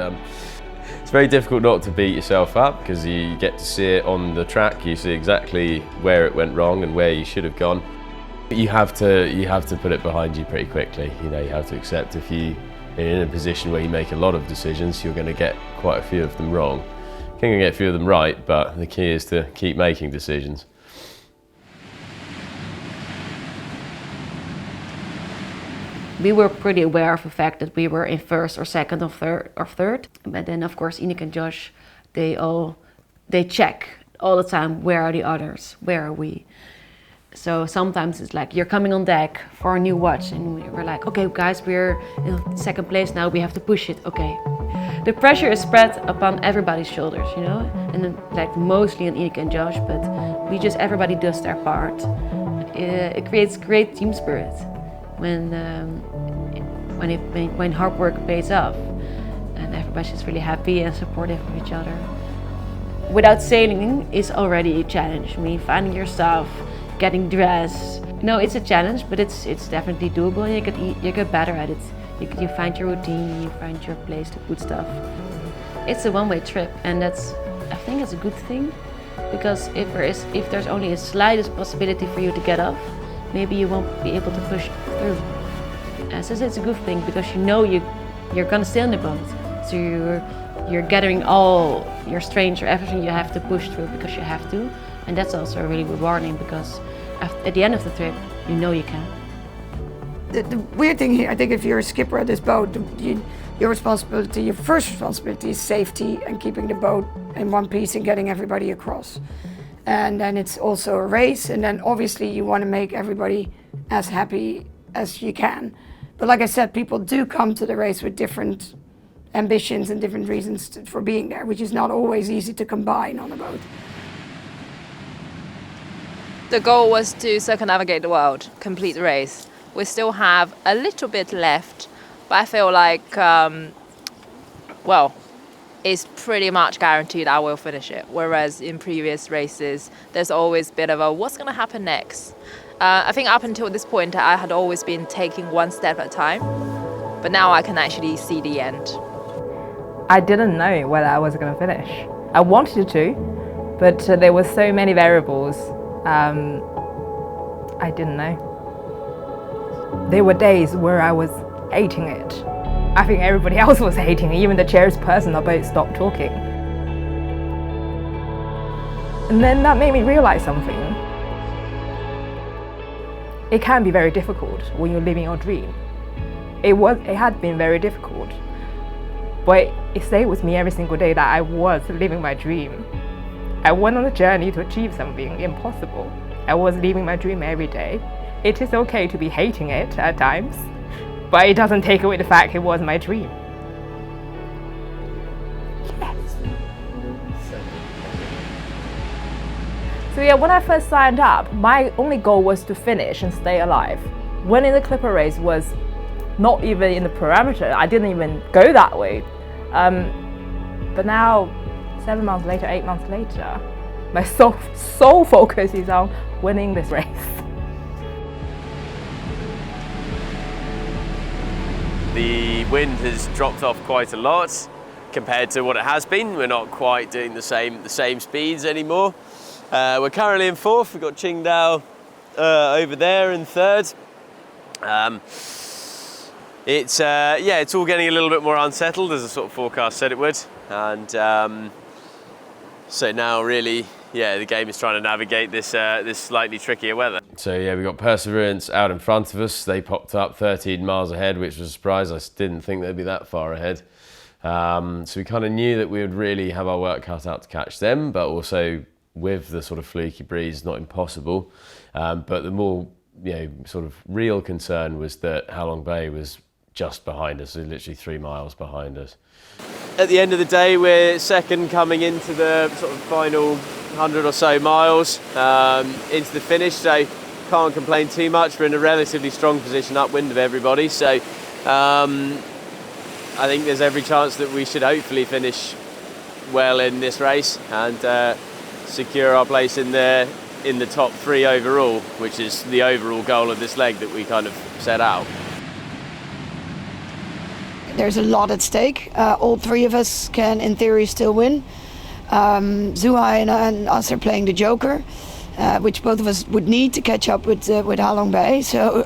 it's very difficult not to beat yourself up because you get to see it on the track. You see exactly where it went wrong and where you should have gone. You have to put it behind you pretty quickly. You have to accept if you're in a position where you make a lot of decisions, you're going to get quite a few of them wrong. You can get a few of them right, but the key is to keep making decisions. We were pretty aware of the fact that we were in 1st or 2nd or 3rd. But then of course Ineke and Josh, they check all the time, where are the others, where are we? So sometimes it's like, you're coming on deck for a new watch and we're like, okay guys, we're in 2nd place now, we have to push it, okay. The pressure is spread upon everybody's shoulders, and then, like mostly on Ineke and Josh, but everybody does their part. It creates great team spirit when hard work pays off and everybody's just really happy and supportive of each other. Without sailing is already a challenge. I mean, finding your stuff, getting dressed. No, it's a challenge, but it's definitely doable, and you get better at it. You find your routine, you find your place to put stuff. It's a one-way trip, and I think it's a good thing, because if there's only a slightest possibility for you to get off, maybe you won't be able to push through. So it's a good thing, because you're gonna stay on the boat, so you're gathering all your strength or everything you have to push through because you have to, and that's also really rewarding because at the end of the trip, you can. The weird thing here, I think if you're a skipper of this boat, your first responsibility is safety and keeping the boat in one piece and getting everybody across. And then it's also a race, and then obviously you want to make everybody as happy as you can. But like I said, people do come to the race with different ambitions and different reasons for being there, which is not always easy to combine on a boat. The goal was to circumnavigate the world, complete the race. We still have a little bit left, but I feel like, well, it's pretty much guaranteed I will finish it. Whereas in previous races, there's always a bit of a what's going to happen next. I think up until this point, I had always been taking one step at a time, but now I can actually see the end. I didn't know whether I was going to finish. I wanted to, but there were so many variables. I didn't know. There were days where I was hating it. I think everybody else was hating it, even the chairperson about stopped talking. And then that made me realize something. It can be very difficult when you're living your dream. It had been very difficult, but it stayed with me every single day that I was living my dream. I went on a journey to achieve something impossible. I was living my dream every day. It is okay to be hating it at times, but it doesn't take away the fact it was my dream. Yes. So yeah, when I first signed up, my only goal was to finish and stay alive. Winning the Clipper race was not even in the parameter. I didn't even go that way. But now, 7 months later, 8 months later, my sole focus is on winning this race. The wind has dropped off quite a lot compared to what it has been. We're not quite doing the same speeds anymore. We're currently in fourth. We've got Qingdao over there in third. It's all getting a little bit more unsettled, as the sort of forecast said it would, and so now really, the game is trying to navigate this slightly trickier weather. So yeah, we've got Perseverance out in front of us. They popped up 13 miles ahead, which was a surprise. I didn't think they'd be that far ahead. So we kind of knew that we would really have our work cut out to catch them, but also with the sort of fluky breeze, not impossible. But the more sort of real concern was that Halong Bay was just behind us, so literally 3 miles behind us. At the end of the day, we're second coming into the sort of final 100 or so miles into the finish, so can't complain too much. We're in a relatively strong position upwind of everybody, so I think there's every chance that we should hopefully finish well in this race and secure our place in the top 3 overall, which is the overall goal of this leg that we kind of set out. There's a lot at stake. All 3 of us can, in theory, still win. Zhuhai and us are playing the Joker, which both of us would need to catch up with Halong Bay. So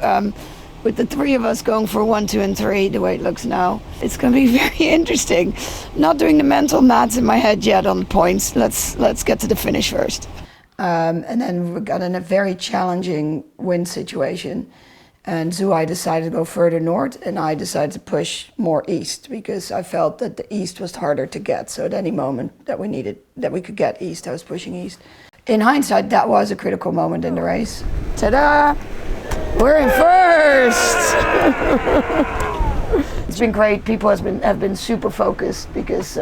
with the 3 of us going for 1, 2, and 3, the way it looks now, it's going to be very interesting. Not doing the mental maths in my head yet on the points. Let's get to the finish first. And then we got in a very challenging wind situation. And Zhuhai decided to go further north, and I decided to push more east because I felt that the east was harder to get. So at any moment that we could get east, I was pushing east. In hindsight, that was a critical moment in the race. Ta-da! We're in first! It's been great. People have been super focused because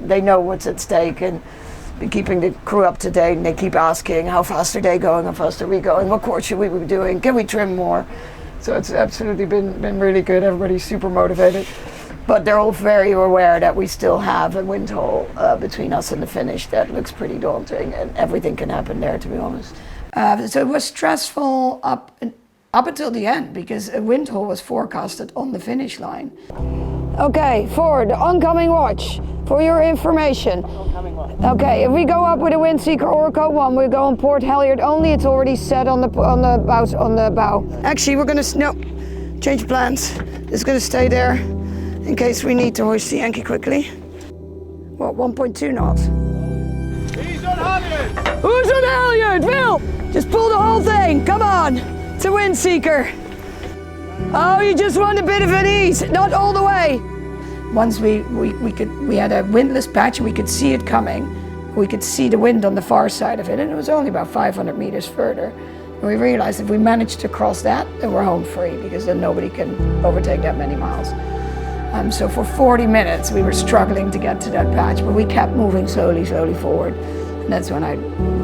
they know what's at stake and been keeping the crew up to date, and they keep asking how fast are they going, how fast are we going, what course should we be doing, can we trim more? So it's absolutely been really good. Everybody's super motivated, but they're all very aware that we still have a wind hole between us and the finish that looks pretty daunting, and everything can happen there, to be honest. So it was stressful up until the end because a wind hole was forecasted on the finish line. Okay, for the oncoming watch, for your information. Okay, if we go up with a Windseeker Orco 1, we're going Port Halyard only. It's already set on the bow. Actually, we're gonna change plans. It's gonna stay there in case we need to hoist the Yankee quickly. What, 1.2 knots? He's on Halyard! Who's on Halyard? Phil! Just pull the whole thing. Come on. It's a Windseeker. Oh, you just want a bit of an ease. Not all the way. Once we had a windless patch and we could see it coming. We could see the wind on the far side of it, and it was only about 500 meters further. And we realized if we managed to cross that, then we're home free because then nobody can overtake that many miles. So for 40 minutes we were struggling to get to that patch, but we kept moving slowly forward. And that's when I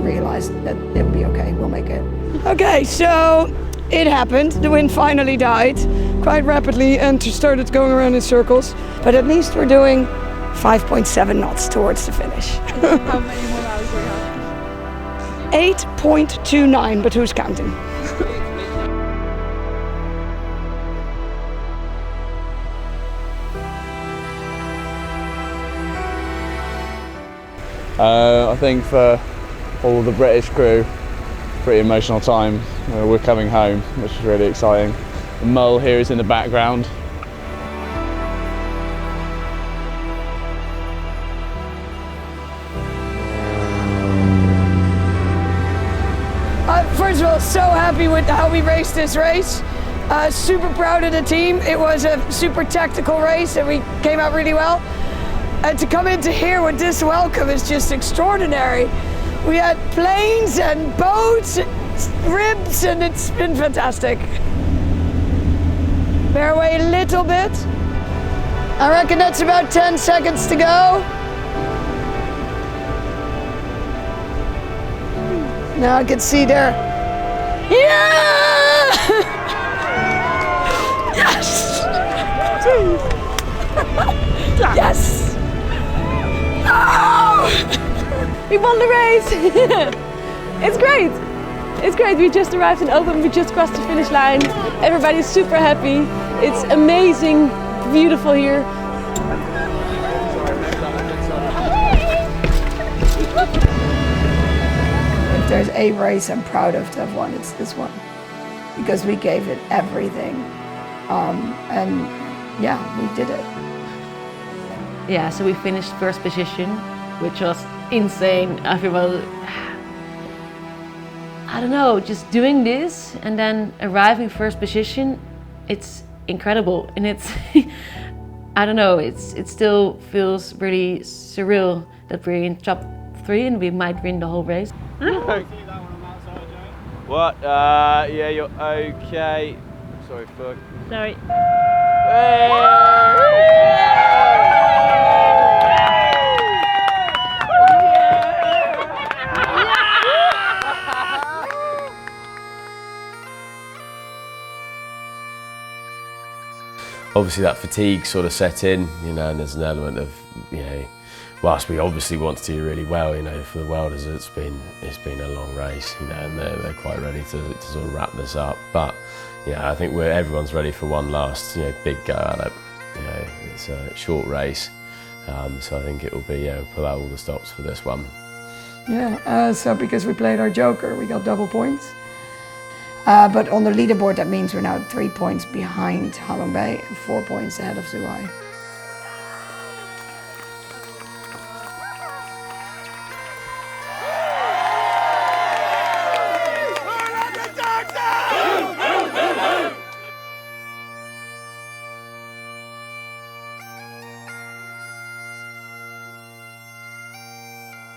realized that it would be okay, we'll make it. Okay, so it happened. The wind finally died quite rapidly and started going around in circles. But at least we're doing 5.7 knots towards the finish. How many more hours do we have? 8.29, but who's counting? I think for all the British crew, pretty emotional time. We're coming home, which is really exciting. The mole here is in the background. First of all, so happy with how we raced this race. Super proud of the team. It was a super tactical race and we came out really well. And to come into here with this welcome is just extraordinary. We had planes and boats, ribs, and it's been fantastic. Bear away a little bit. I reckon that's about 10 seconds to go. Now I can see there. Yeah! Yes! Yes! Oh! We won the race! It's great! It's great, we just arrived in Open, we just crossed the finish line. Everybody's super happy. It's amazing, beautiful here. If there's a race I'm proud of to have won, it's this one. Because we gave it everything. And yeah, we did it. Yeah, so we finished first position, which was insane. Everyone, I don't know, just doing this and then arriving first position, it's incredible. And it's, I don't know, it still feels really surreal that we're in top 3 and we might win the whole race. What? Yeah, you're okay. Sorry, fuck. Sorry. Obviously that fatigue sort of set in, you know, and there's an element of, you know, whilst we obviously want to do really well, you know, for the welders it's been a long race, you know, and they're quite ready to sort of wrap this up. But yeah, I think everyone's ready for one last, you know, big go at it. You know, it's a short race, so I think it will be, yeah, we'll pull out all the stops for this one. Yeah, so because we played our joker, we got double points. But on the leaderboard, that means we're now 3 points behind Halong Bay and 4 points ahead of Zhuhai.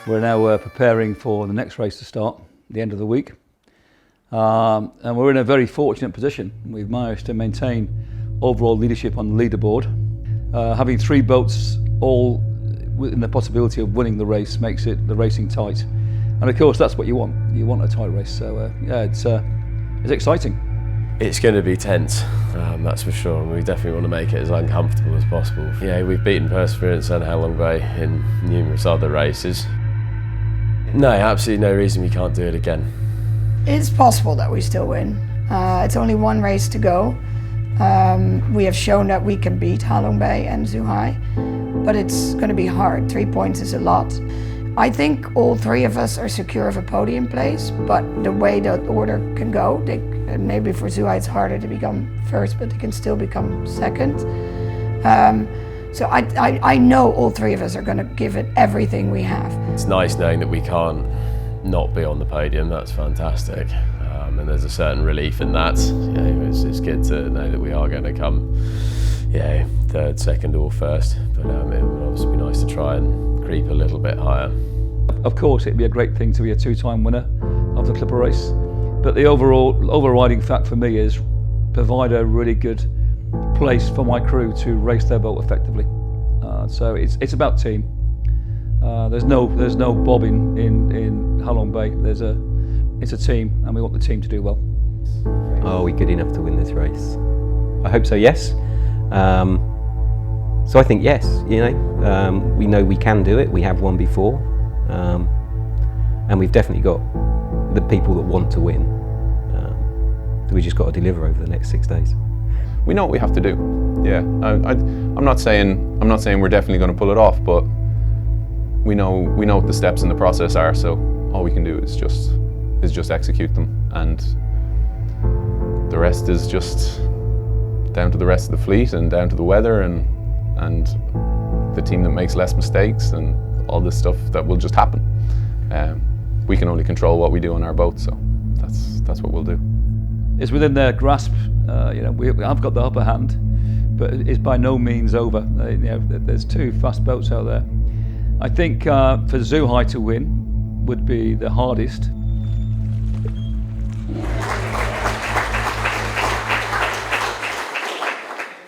We're now preparing for the next race to start, the end of the week. And we're in a very fortunate position. We've managed to maintain overall leadership on the leaderboard. Having 3 boats all within the possibility of winning the race makes it the racing tight. And of course that's what you want. You want a tight race. So yeah, it's exciting. It's going to be tense, that's for sure, and we definitely want to make it as uncomfortable as possible. Yeah, we've beaten Perseverance and Halong Bay in numerous other races. No, absolutely no reason we can't do it again. It's possible that we still win. It's only 1 race to go. We have shown that we can beat Halong Bay and Zhuhai, but it's going to be hard. 3 points is a lot. I think all 3 of us are secure of a podium place, but the way the order can go, maybe for Zhuhai it's harder to become first, but they can still become second. So I know all 3 of us are going to give it everything we have. It's nice knowing that we can't not be on the podium. That's fantastic, and there's a certain relief in that. You know, it's good to know that we are going to come, you know, 3rd, 2nd or 1st, but it would obviously be nice to try and creep a little bit higher. Of course it'd be a great thing to be a 2-time winner of the Clipper race, but the overriding fact for me is provide a really good place for my crew to race their boat effectively. So it's about team. There's no bobbing in Halong Bay. It's a team, and we want the team to do well. Are we good enough to win this race? I hope so, yes. So I think yes, you know. We know we can do it, we have won before. And we've definitely got the people that want to win. We just got to deliver over the next 6 days. We know what we have to do. Yeah, I'm not saying we're definitely going to pull it off, but we know what the steps in the process are. So all we can do is just execute them, and the rest is just down to the rest of the fleet and down to the weather and the team that makes less mistakes and all this stuff that will just happen. We can only control what we do on our boat, so that's what we'll do. It's within their grasp. You know, I've got the upper hand, but it's by no means over. You know, there's 2 fast boats out there. I think for Zhuhai to win would be the hardest.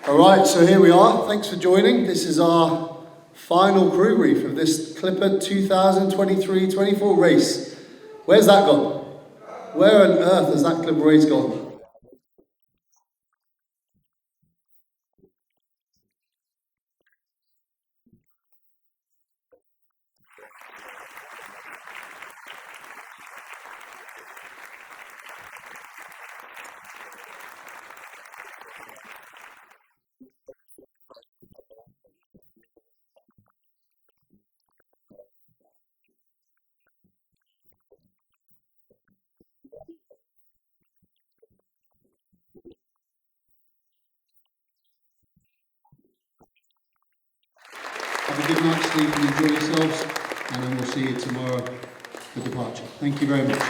All right, so here we are. Thanks for joining. This is our final crew brief of this Clipper 2023-24 race. Where's that gone? Where on earth has that Clipper race gone? Have a good night's sleep and enjoy yourselves, and then we'll see you tomorrow for departure. Thank you very much.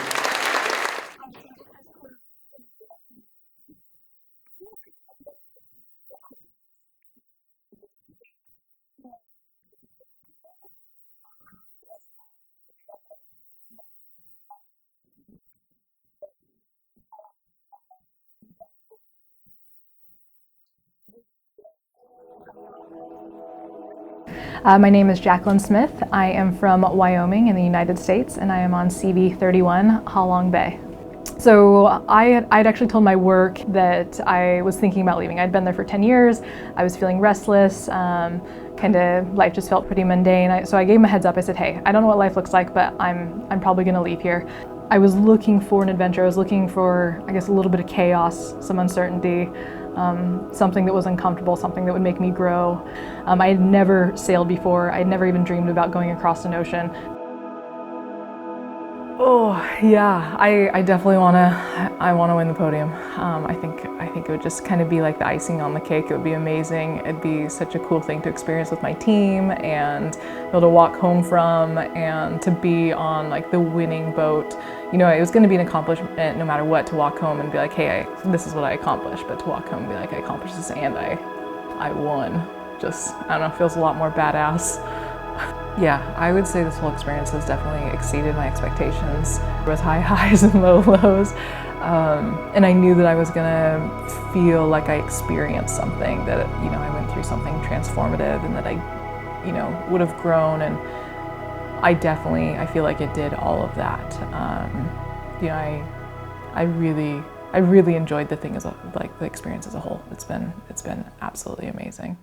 My name is Jacqueline Smith. I am from Wyoming in the United States, and I am on CV31 Halong Bay. So I'd actually told my work that I was thinking about leaving. I'd been there for 10 years. I was feeling restless. Kind of life just felt pretty mundane. So I gave them a heads up. I said, hey, I don't know what life looks like, but I'm probably going to leave here. I was looking for an adventure. I was looking for, I guess, a little bit of chaos, some uncertainty. Something that was uncomfortable, something that would make me grow. I had never sailed before. I had never even dreamed about going across an ocean. Oh yeah, I definitely want to win the podium. I think it would just kind of be like the icing on the cake. It would be amazing. It'd be such a cool thing to experience with my team and be able to walk home from, and to be on like the winning boat. You know, it was going to be an accomplishment no matter what, to walk home and be like, hey, this is what I accomplished. But to walk home and be like, I accomplished this and I won. Just, I don't know, feels a lot more badass. Yeah, I would say this whole experience has definitely exceeded my expectations. There was high highs and low lows. And I knew that I was gonna feel like I experienced something, that, you know, I went through something transformative, and that I, you know, would have grown. And I feel like it did all of that. You know, I really enjoyed the thing the experience as a whole. It's been absolutely amazing.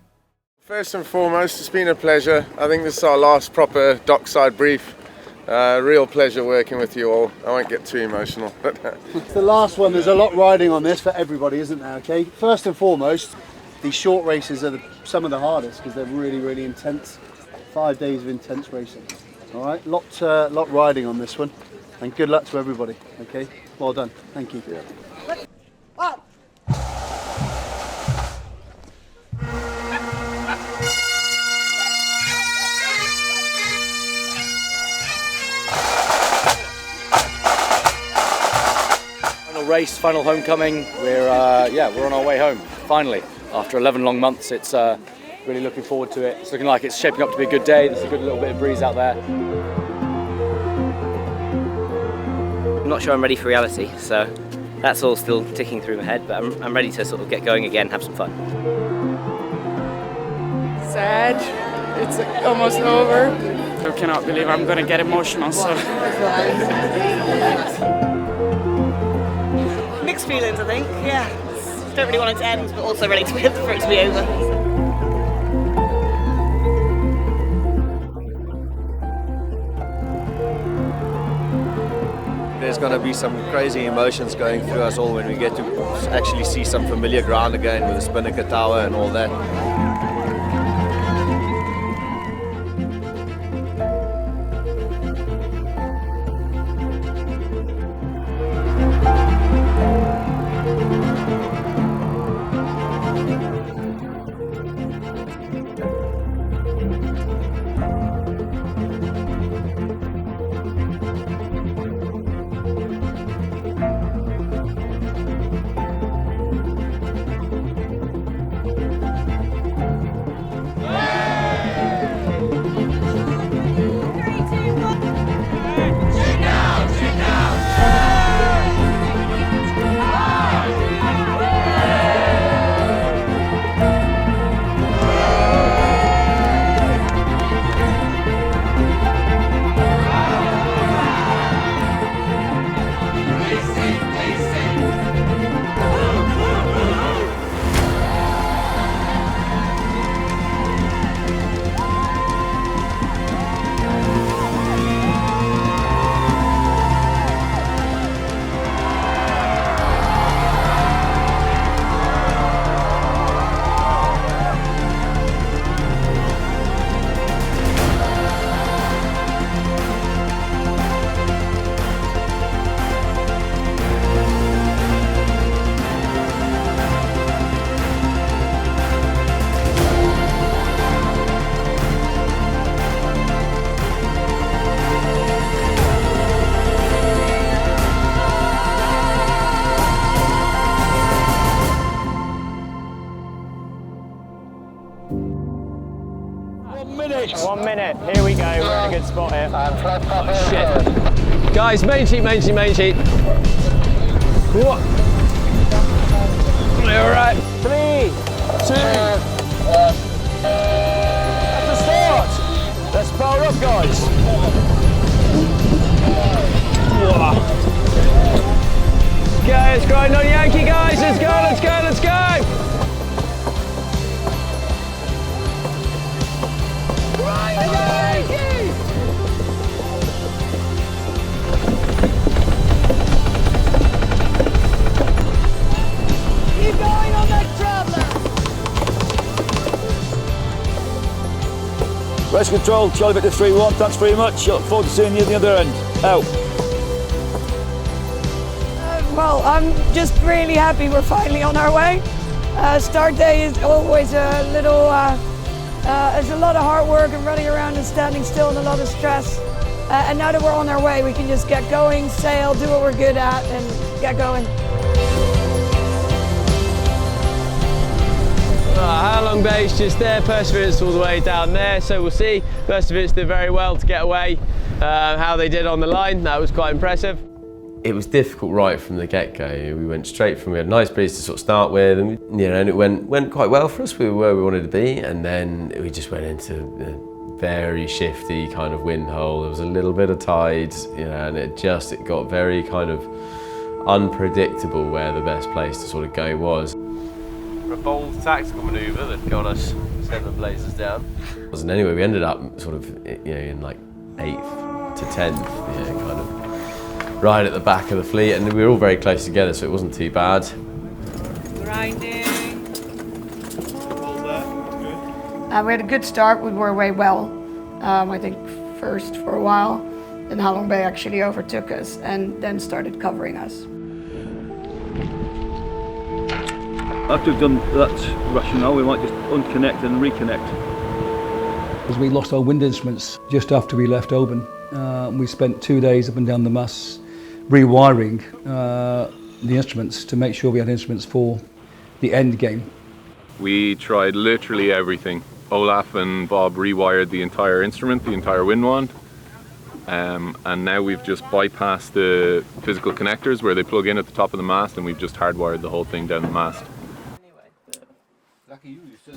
First and foremost, it's been a pleasure. I think this is our last proper dockside brief. Real pleasure working with you all. I won't get too emotional. It's the last one. There's a lot riding on this for everybody, isn't there? Okay. First and foremost, these short races are some of the hardest because they're really, really intense. 5 days of intense racing. All right. Lot riding on this one, and good luck to everybody. Okay. Well done. Thank you. Yeah. Race, final homecoming. We're on our way home finally after 11 long months. It's really looking forward to it. It's looking like it's shaping up to be a good day. There's a good little bit of breeze out there. I'm not sure I'm ready for reality, so that's all still ticking through my head, but I'm ready to sort of get going again, have some fun. Sad. It's almost over. I cannot believe I'm going to get emotional, so mixed feelings, I think. Yeah, don't really want it to end, but also ready for it to be over. There's going to be some crazy emotions going through us all when we get to actually see some familiar ground again with the Spinnaker Tower and all that.1 minute, here we go, we're in a good spot here. Shit. Guys, main sheet. What? Alright. 3, 2, 1. At the start. Let's power up, guys. Let's grind on Yankee, guys. Let's go. Keep going on that traveler. Race control, Charlie Victor 3-1, thanks very much. Look forward to seeing you at the other end. Out. Well, I'm just really happy we're finally on our way. Start day is always a little, there's a lot of hard work and running around and standing still and a lot of stress. And now that we're on our way, we can just get going, sail, do what we're good at and get going. Halong Bay is just there, Perseverance all the way down there, so we'll see. Perseverance did very well to get away. How they did on the line, that was quite impressive. It was difficult right from the get-go. We went straight from, we had a nice breeze to sort of start with, and and it went quite well for us. We were where we wanted to be, and then we just went into a very shifty kind of wind hole. There was a little bit of tide, and it got very kind of unpredictable where the best place to sort of go was. A bold tactical manoeuvre that got us 7 blazers down. And anyway, we ended up sort of in like 8th to 10th, kind of right at the back of the fleet, and we were all very close together, so it wasn't too bad. Grinding. We had a good start, we were away well. I think first for a while, then Halong Bay actually overtook us and then started covering us. After we've done that rationale, we might just unconnect and reconnect. As we lost our wind instruments just after we left Oban, we spent 2 days up and down the masts rewiring the instruments to make sure we had instruments for the end game. We tried literally everything. Olaf and Bob rewired the entire instrument, the entire wind wand, and now we've just bypassed the physical connectors where they plug in at the top of the mast, and we've just hardwired the whole thing down the mast.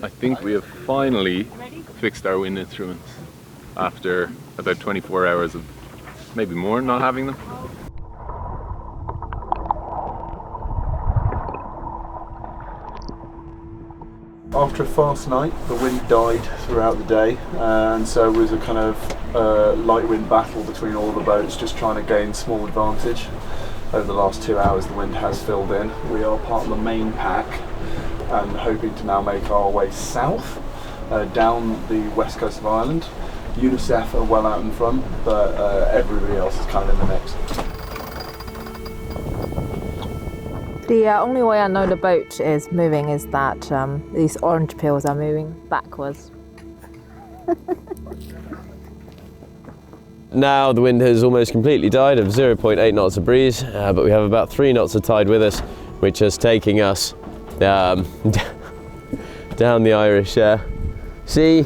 I think we have finally fixed our wind instruments after about 24 hours of maybe more not having them. After a fast night, the wind died throughout the day, and so it was a kind of light wind battle between all the boats, just trying to gain small advantage. Over the last 2 hours, the wind has filled in. We are part of the main pack and hoping to now make our way south, down the west coast of Ireland. UNICEF are well out in front, but everybody else is kind of in the mix. The only way I know the boat is moving is that these orange peels are moving backwards. Now the wind has almost completely died of 0.8 knots of breeze, but we have about 3 knots of tide with us, which is taking us down the Irish Sea.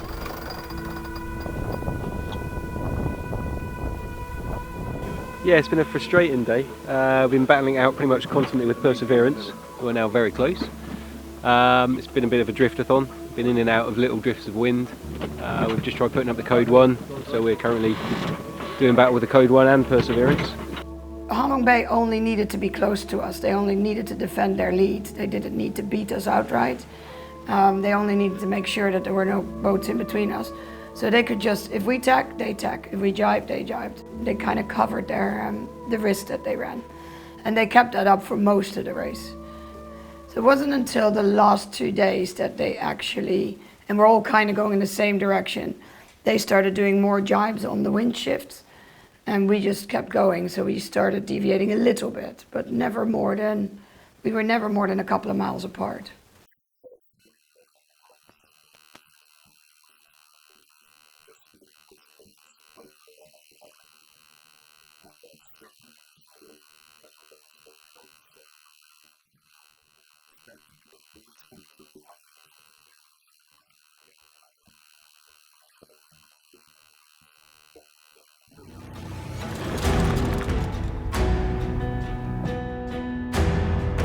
Yeah, it's been a frustrating day. We've been battling out pretty much constantly with Perseverance, who are now very close. It's been a bit of a driftathon, been in and out of little drifts of wind. We've just tried putting up the Code 1, so we're currently doing battle with the Code 1 and Perseverance. Halong Bay only needed to be close to us. They only needed to defend their lead. They didn't need to beat us outright. They only needed to make sure that there were no boats in between us. So they could just, if we tack, they tack. If we jibe, they jibed. They kind of covered their the risk that they ran. And they kept that up for most of the race. So it wasn't until the last 2 days that they actually, and we're all kind of going in the same direction, they started doing more jibes on the wind shifts. And we just kept going, so we started deviating a little bit, but never more than, we were never more than a couple of miles apart.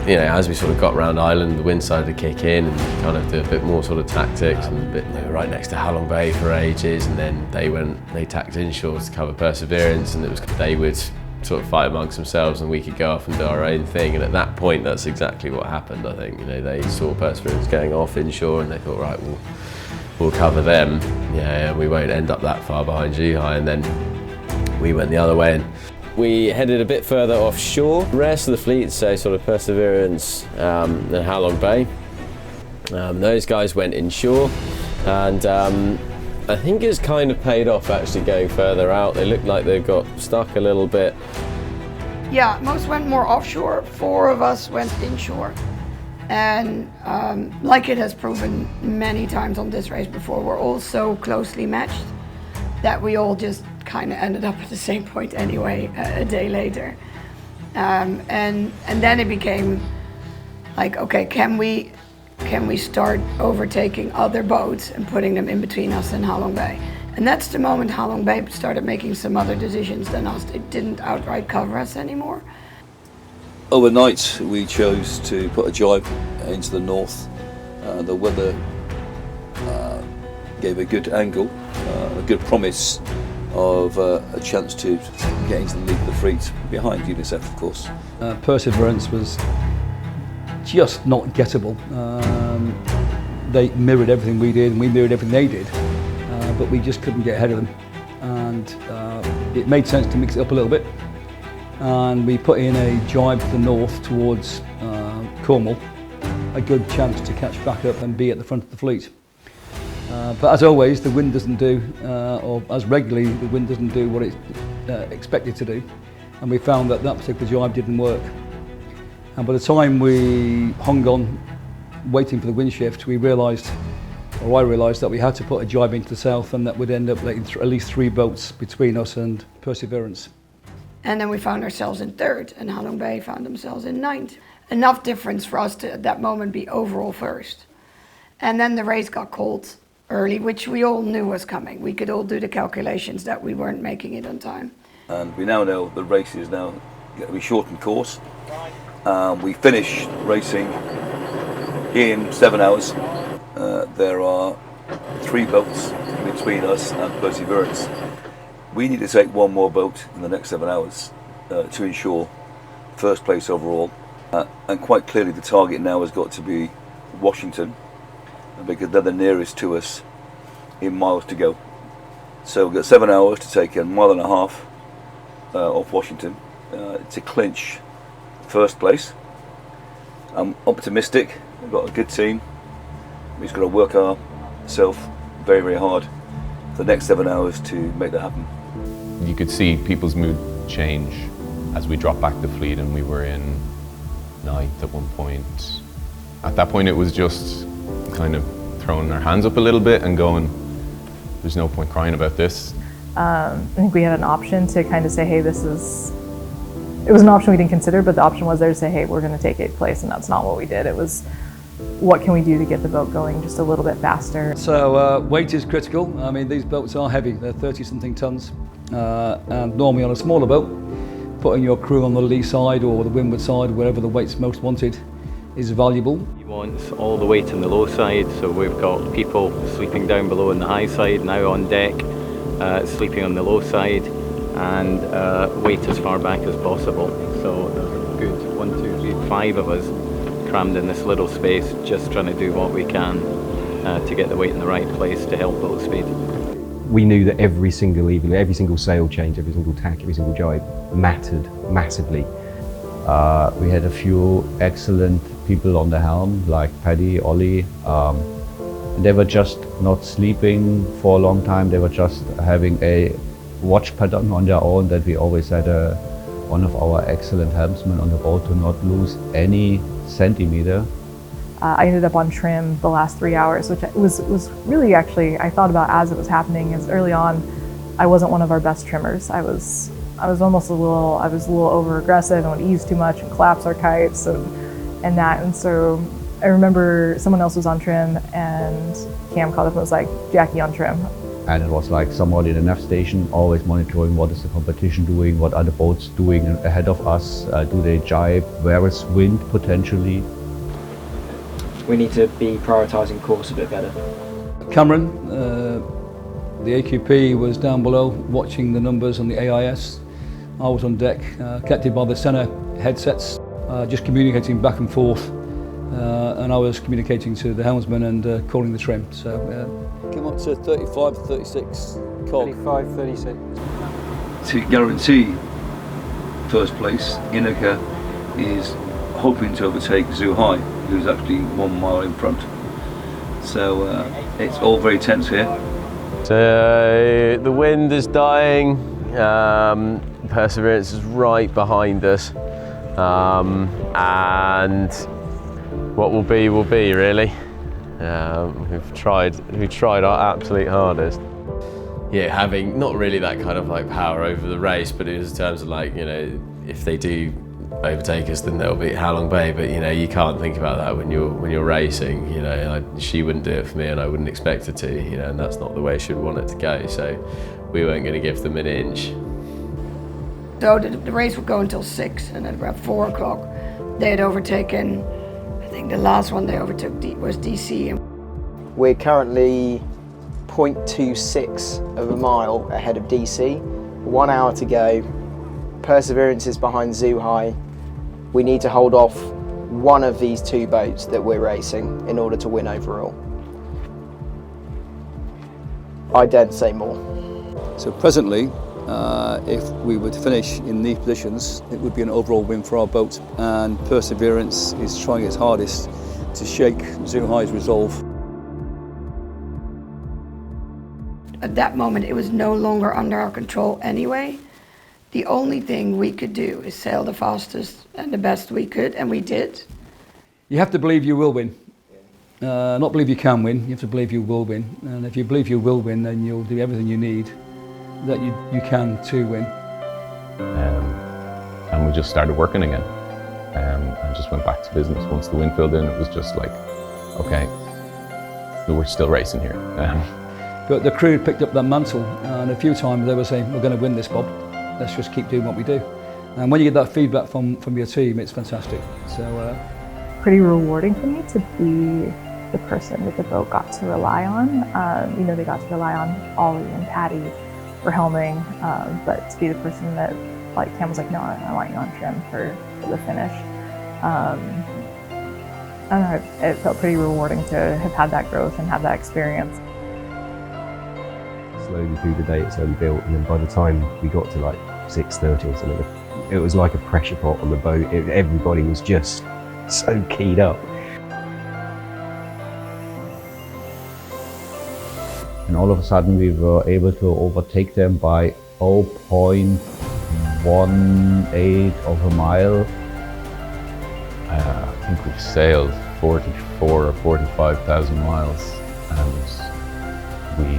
You know, as we sort of got around Ireland, the wind started to kick in and kind of do a bit more sort of tactics, and a bit, they were right next to Halong Bay for ages, and then they tacked inshore to cover Perseverance, and it was they would sort of fight amongst themselves and we could go off and do our own thing. And at that point, that's exactly what happened. I think, you know, they saw Perseverance going off inshore and they thought, right, we'll cover them. Yeah, we won't end up that far behind Zhuhai. And then we went the other way and we headed a bit further offshore. The rest of the fleet, so sort of Perseverance and Halong Bay, those guys went inshore, and I think it's kind of paid off actually going further out. They look like they've got stuck a little bit. Yeah, most went more offshore. 4 of us went inshore. And like it has proven many times on this race before, we're all so closely matched that we all just kind of ended up at the same point anyway a day later. And then it became like, okay, can we start overtaking other boats and putting them in between us and Halong Bay? And that's the moment Halong Bay started making some other decisions than us. They didn't outright cover us anymore. Overnight, we chose to put a jibe into the north. The weather gave a good angle, a good promise of a chance to get into the lead of the fleet behind UNICEF, of course. Perseverance was just not gettable. They mirrored everything we did and we mirrored everything they did, but we just couldn't get ahead of them. And it made sense to mix it up a little bit. And we put in a jibe to the north towards Cornwall, a good chance to catch back up and be at the front of the fleet. But as always, the wind doesn't do, or as regularly, the wind doesn't do what it's expected to do. And we found that that particular jibe didn't work. And by the time we hung on, waiting for the wind shift, we realised, or I realised, that we had to put a jibe into the south, and that would end up letting at least 3 boats between us and Perseverance. And then we found ourselves in 3rd, and Halong Bay found themselves in 9th. Enough difference for us to, at that moment, be overall 1st. And then the race got called early, which we all knew was coming. We could all do the calculations that we weren't making it on time. And we now know the race is now going to be shortened course. We finish racing in 7 hours. There are 3 boats between us and Perseverance. We need to take 1 more boat in the next 7 hours to ensure 1st place overall. And quite clearly the target now has got to be Washington. because they're the nearest to us in miles to go. So we've got 7 hours to take a mile and a half off Washington to clinch first place. I'm optimistic. We've got a good team. We've just got to work ourselves very, very hard for the next 7 hours to make that happen. You could see people's mood change as we dropped back the fleet, and we were in 9th at one point. At that point it was just kind of throwing our hands up a little bit and going, there's no point crying about this. I think we had an option to kind of say, hey, this is, it was an option we didn't consider, but the option was there to say, hey, we're going to take 8th place, and that's not what we did. It was, what can we do to get the boat going just a little bit faster? So weight is critical. I mean, these boats are heavy. They're 30-something tons. And normally on a smaller boat, putting your crew on the lee side or the windward side, wherever the weight's most wanted, is valuable. He wants all the weight on the low side, so we've got people sleeping down below on the high side, now on deck, sleeping on the low side, and weight as far back as possible. So there's a good 1, 2, 3, 5 of us crammed in this little space, just trying to do what we can to get the weight in the right place to help boat speed. We knew that every single evening, every single sail change, every single tack, every single jibe mattered massively. We had a few excellent people on the helm, like Paddy, Ollie. They were just not sleeping for a long time. They were just having a watch pattern on their own that we always had one of our excellent helmsmen on the boat to not lose any centimeter. I ended up on trim the last 3 hours, which was really, actually, I thought about as it was happening, as early on, I wasn't one of our best trimmers. I was almost a little over aggressive and would ease too much and collapse our kites and that. And so I remember someone else was on trim and Cam called up and was like, Jackie on trim. And it was like somebody in the nav station always monitoring what is the competition doing, what are the boats doing ahead of us, do they jibe, where is wind potentially. We need to be prioritising course a bit better. Cameron, the AQP, was down below watching the numbers on the AIS. I was on deck, connected by the center headsets, just communicating back and forth, and I was communicating to the helmsman and calling the trim. So came up to 35, 36 cog. 35, 36. To guarantee first place, Inaka is hoping to overtake Zhuhai, who's actually 1 mile in front. So it's all very tense here. So the wind is dying, Perseverance is right behind us, and what will be really. We've tried our absolute hardest. Yeah, having not really that kind of like power over the race, but it was in terms of like, you know, if they do overtake us, then they'll beat Halong Bay. But you know, you can't think about that when you're racing. You know, she wouldn't do it for me, and I wouldn't expect her to. You know, and that's not the way she'd want it to go. So we weren't going to give them an inch. So the race would go until 6, and at about 4 o'clock, they had overtaken. I think the last one they overtook was DC. We're currently 0.26 of a mile ahead of DC. 1 hour to go. Perseverance is behind Zhuhai. We need to hold off one of these 2 boats that we're racing in order to win overall. I daren't say more. So presently, if we were to finish in these positions, it would be an overall win for our boat, and Perseverance is trying its hardest to shake Zhuhai's resolve. At that moment, it was no longer under our control anyway. The only thing we could do is sail the fastest and the best we could, and we did. You have to believe you will win. Not believe you can win, you have to believe you will win. And if you believe you will win, then you'll do everything you need that you can to win. And we just started working again. And just went back to business. Once the wind filled in, it was just like, okay, we're still racing here. But the crew picked up that mantle, and a few times they were saying, we're going to win this, Bob. Let's just keep doing what we do. And when you get that feedback from your team, it's fantastic. So, pretty rewarding for me to be the person that the boat got to rely on. You know, they got to rely on Ollie and Patty for helming, but to be the person that, like Cam was like, no, I want you on trim for the finish. I don't know, it felt pretty rewarding to have had that growth and have that experience. Slowly through the day it slowly built, and then by the time we got to like 6:30 or something, it was like a pressure pot on the boat. Everybody was just so keyed up. And all of a sudden we were able to overtake them by 0.18 of a mile. I think we've sailed 44 or 45,000 miles, and we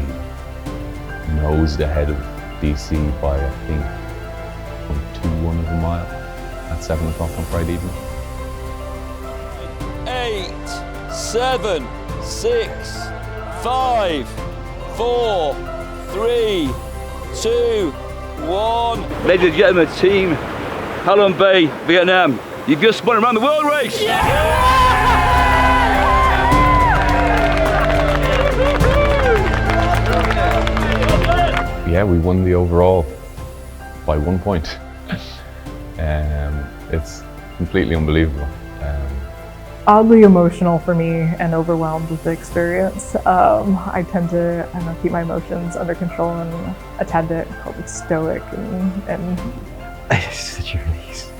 nosed ahead of DC by, I think, 0.21 of a mile at 7 o'clock on Friday evening. 8, 7, 6, 5, 4, 3, 2, 1. Ladies and gentlemen, team Halong Bay, Vietnam, you've just spun around the world race! Yeah, we won the overall by 1 point. It's completely unbelievable. Oddly emotional for me and overwhelmed with the experience. I tend to, I don't know, keep my emotions under control and a tad bit probably stoic and It's such a release.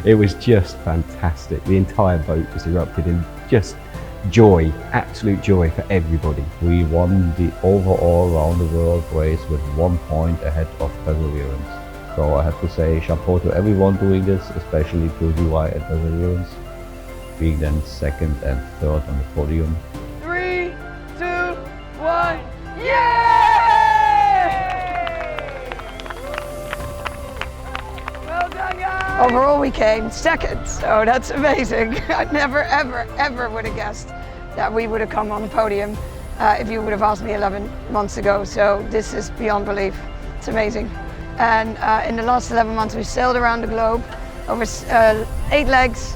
It was just fantastic. The entire boat was erupted in just joy, absolute joy for everybody. We won the overall round the world race with 1 point ahead of Perseverance. So I have to say chapeau to everyone doing this, especially to UI and Perseverance, being then second and third on the podium. 3, 2, 1, yay! Well done, guys! Overall, we came second, so that's amazing. I never, ever, ever would have guessed that we would have come on the podium if you would have asked me 11 months ago. So this is beyond belief. It's amazing. And in the last 11 months, we sailed around the globe over 8 legs,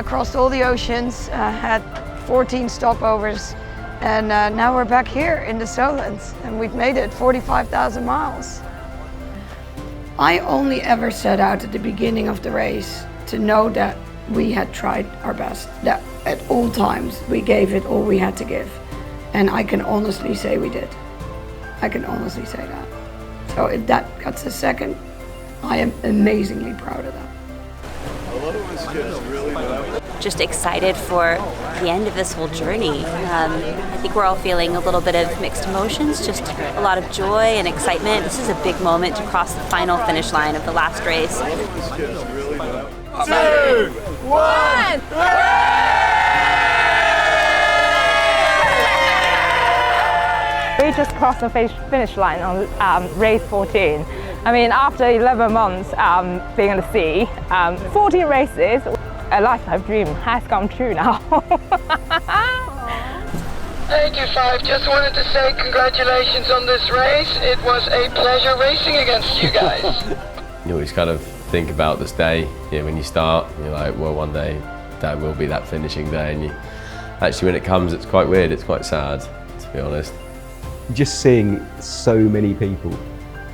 crossed all the oceans, had 14 stopovers, and now we're back here in the Solent, and we've made it 45,000 miles. I only ever set out at the beginning of the race to know that we had tried our best, that at all times we gave it all we had to give. And I can honestly say we did. I can honestly say that. So if that gets a second, I am amazingly proud of that. Just excited for the end of this whole journey. I think we're all feeling a little bit of mixed emotions, just a lot of joy and excitement. This is a big moment to cross the final finish line of the last race. 2, 1, We just crossed the finish line on race 14. I mean, after 11 months being on the sea, 14 races, a lifetime dream has come true now. Ep.5, just wanted to say congratulations on this race. It was a pleasure racing against you guys. You always kind of think about this day, when you start, you're like, well, one day that will be that finishing day, and actually when it comes, it's quite weird, it's quite sad, to be honest. Just seeing so many people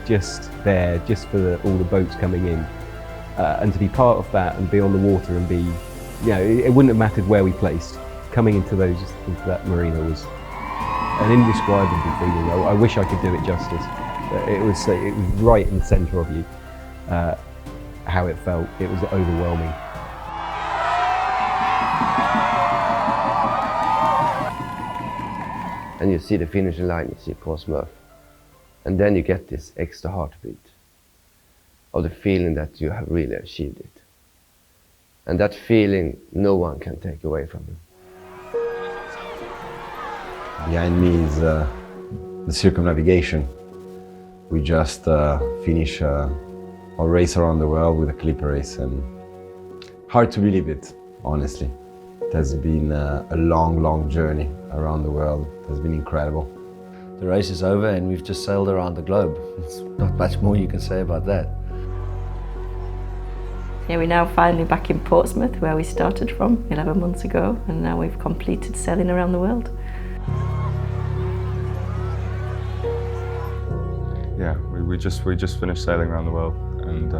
just there, just for all the boats coming in, and to be part of that and be on the water and be, it wouldn't have mattered where we placed. Coming into that marina was an indescribable feeling. I wish I could do it justice. It was right in the centre of you, how it felt. It was overwhelming. And you see the finishing line, you see Portsmouth, and then you get this extra heartbeat of the feeling that you have really achieved it. And that feeling no one can take away from you. Behind me is the circumnavigation. We just finished a race around the world with a clipper race, and hard to believe it, honestly. It has been a long, long journey around the world. It has been incredible. The race is over and we've just sailed around the globe. There's not much more you can say about that. Yeah, we're now finally back in Portsmouth, where we started from 11 months ago, and now we've completed sailing around the world. Yeah, we just finished sailing around the world, and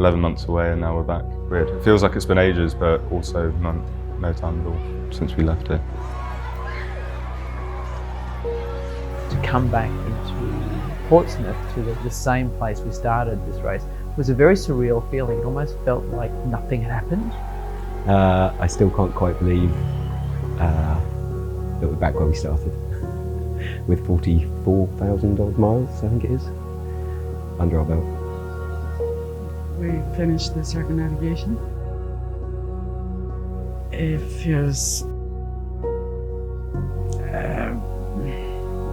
11 months away, and now we're back. Weird. It feels like it's been ages, but also none no time at all since we left it. To come back into Portsmouth, to the same place we started this race, was a very surreal feeling. It almost felt like nothing had happened. I still can't quite believe that we're back where we started with 44,000 odd miles, I think it is, under our belt. We finished the circumnavigation. It feels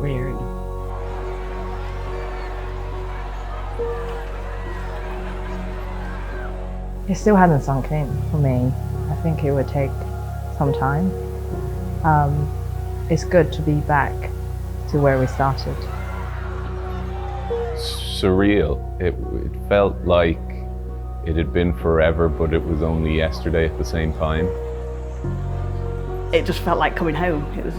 weird. It still hasn't sunk in for me. I think it would take some time. It's good to be back to where we started. Surreal. It felt like it had been forever, but it was only yesterday at the same time. It just felt like coming home. It was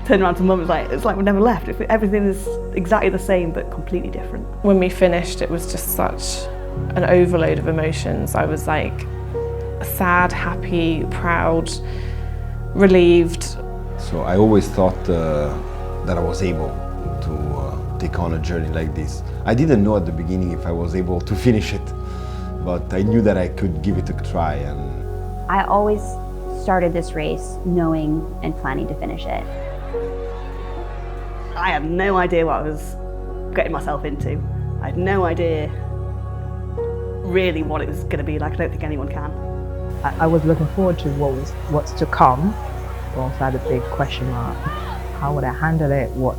turned around to Mum, it's like we never left. Everything is exactly the same but completely different. When we finished, it was just such an overload of emotions. I was like sad, happy, proud, relieved. So I always thought that I was able to take on a journey like this. I didn't know at the beginning if I was able to finish it, but I knew that I could give it a try. And I always started this race knowing and planning to finish it. I had no idea what I was getting myself into. I had no idea really what it was going to be like. I don't think anyone can. I was looking forward to what's to come, but also had a big question mark. How would I handle it? What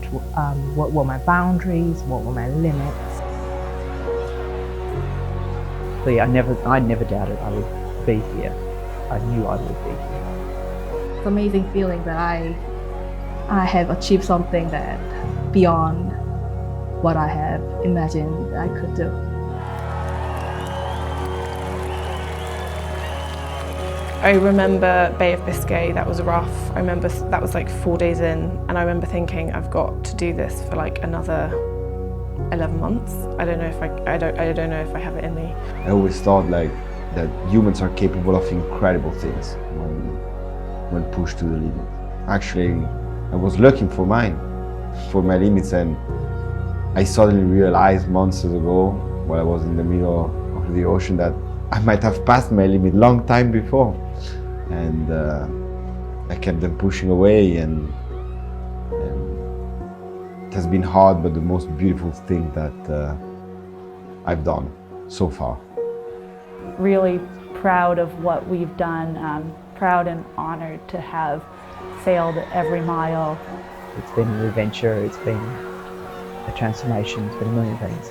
were my boundaries? What were my limits? So yeah, I never doubted I would be here. I knew I would be here. It's an amazing feeling that I have achieved something that beyond what I have imagined I could do. I remember Bay of Biscay, that was rough. I remember that was like 4 days in, and I remember thinking I've got to do this for like another 11 months. I don't know if I have it in me. I always thought like that humans are capable of incredible things when pushed to the limit. Actually, I was looking for my limits, and I suddenly realized months ago, while I was in the middle of the ocean, that I might have passed my limit long time before. And I kept them pushing away, and it has been hard, but the most beautiful thing that I've done so far. Really proud of what we've done, proud and honored to have sailed every mile. It's been an adventure, it's been a transformation, it's been a million things.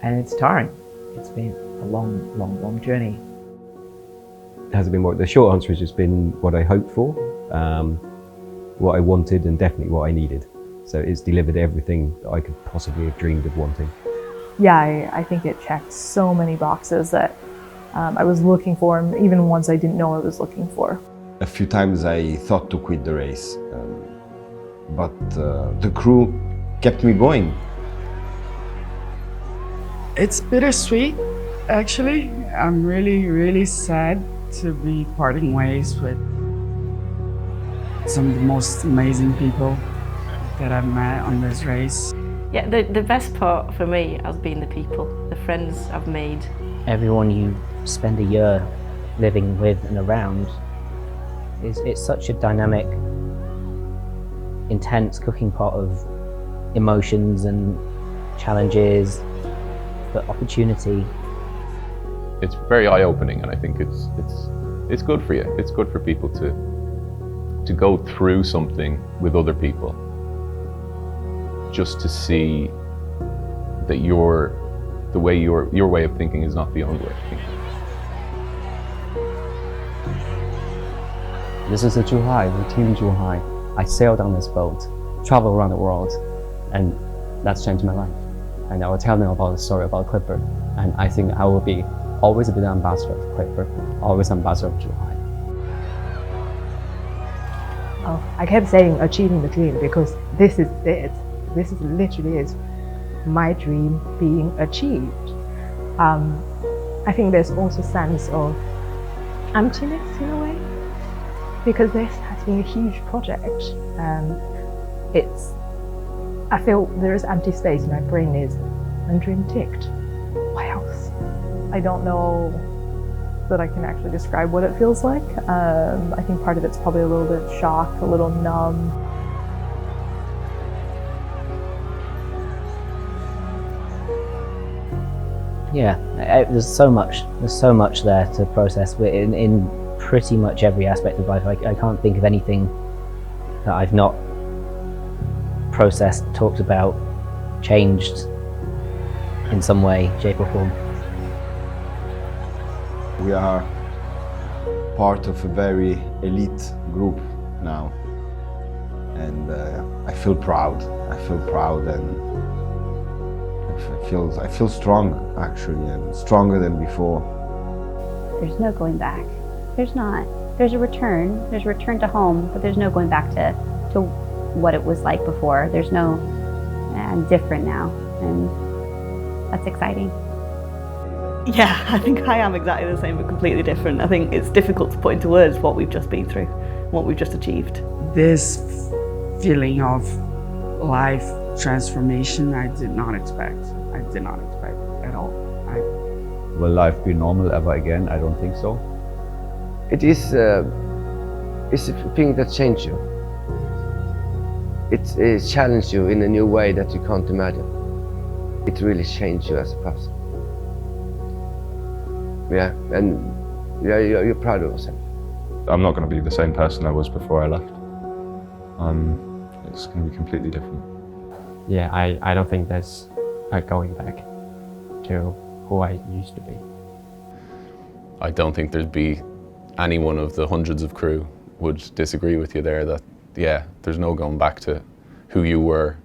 And it's tiring. It's been a long journey. Has it been what? The short answer has just been what I hoped for, what I wanted, and definitely what I needed. So it's delivered everything that I could possibly have dreamed of wanting. Yeah, I think it checked so many boxes that I was looking for, and even ones I didn't know I was looking for. A few times I thought to quit the race, but the crew kept me going. It's bittersweet, actually. I'm really sad to be parting ways with some of the most amazing people that I've met on this race. Yeah, the best part for me has been the people, the friends I've made. Everyone you spend a year living with and around, it's such a dynamic, intense cooking pot of emotions and challenges, but opportunity. It's very eye-opening, and I think it's good for you. It's good for people to go through something with other people, just to see that your way of thinking is not the only way of thinking. This is a Zhuhai, the team Zhuhai. I sailed on this boat, traveled around the world, and that's changed my life. And I will tell them about the story about Clipper, and I think I will always be the ambassador of Clipper, always ambassador of Zhuhai. Oh, I kept saying achieving the dream because this is it. This is literally is my dream being achieved. I think there's also a sense of emptiness in a way. because this has been a huge project. I feel there is empty space. My brain is undream-ticked. What else? I don't know that I can actually describe what it feels like. I think part of it's probably a little bit shocked, a little numb. Yeah, there's so much there to process in pretty much every aspect of life. I can't think of anything that I've not processed, talked about, changed in some way, shape or form. We are part of a very elite group now, and I feel proud. I feel proud, and I feel strong, actually, and stronger than before. There's no going back. There's not. There's a return. There's a return to home, but there's no going back to what it was like before. There's no, I'm different now, and that's exciting. Yeah, I think I am exactly the same, but completely different. I think it's difficult to put into words what we've just been through, what we've just achieved. This feeling of life transformation, I did not expect. I did not expect at all. Will life be normal ever again? I don't think so. It's a thing that changes you. It challenges you in a new way that you can't imagine. It really changed you as a person. Yeah, and you're proud of yourself. I'm not going to be the same person I was before I left. It's going to be completely different. Yeah, I don't think there's a going back to who I used to be. I don't think there'd be any one of the hundreds of crew would disagree with you there that, yeah, there's no going back to who you were.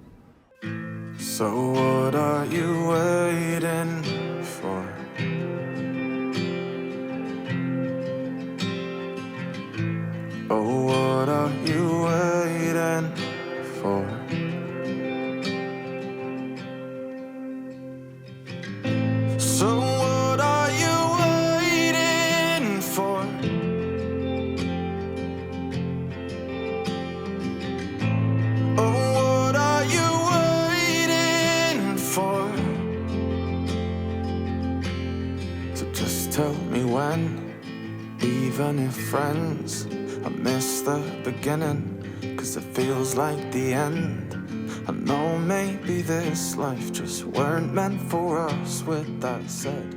So what are you waiting for? Oh, what are you waiting for? So what are you waiting for? Oh, what are you waiting for? So just tell me when, even if friends, I miss the beginning, 'cause it feels like the end. I know maybe this life just weren't meant for us. With that said,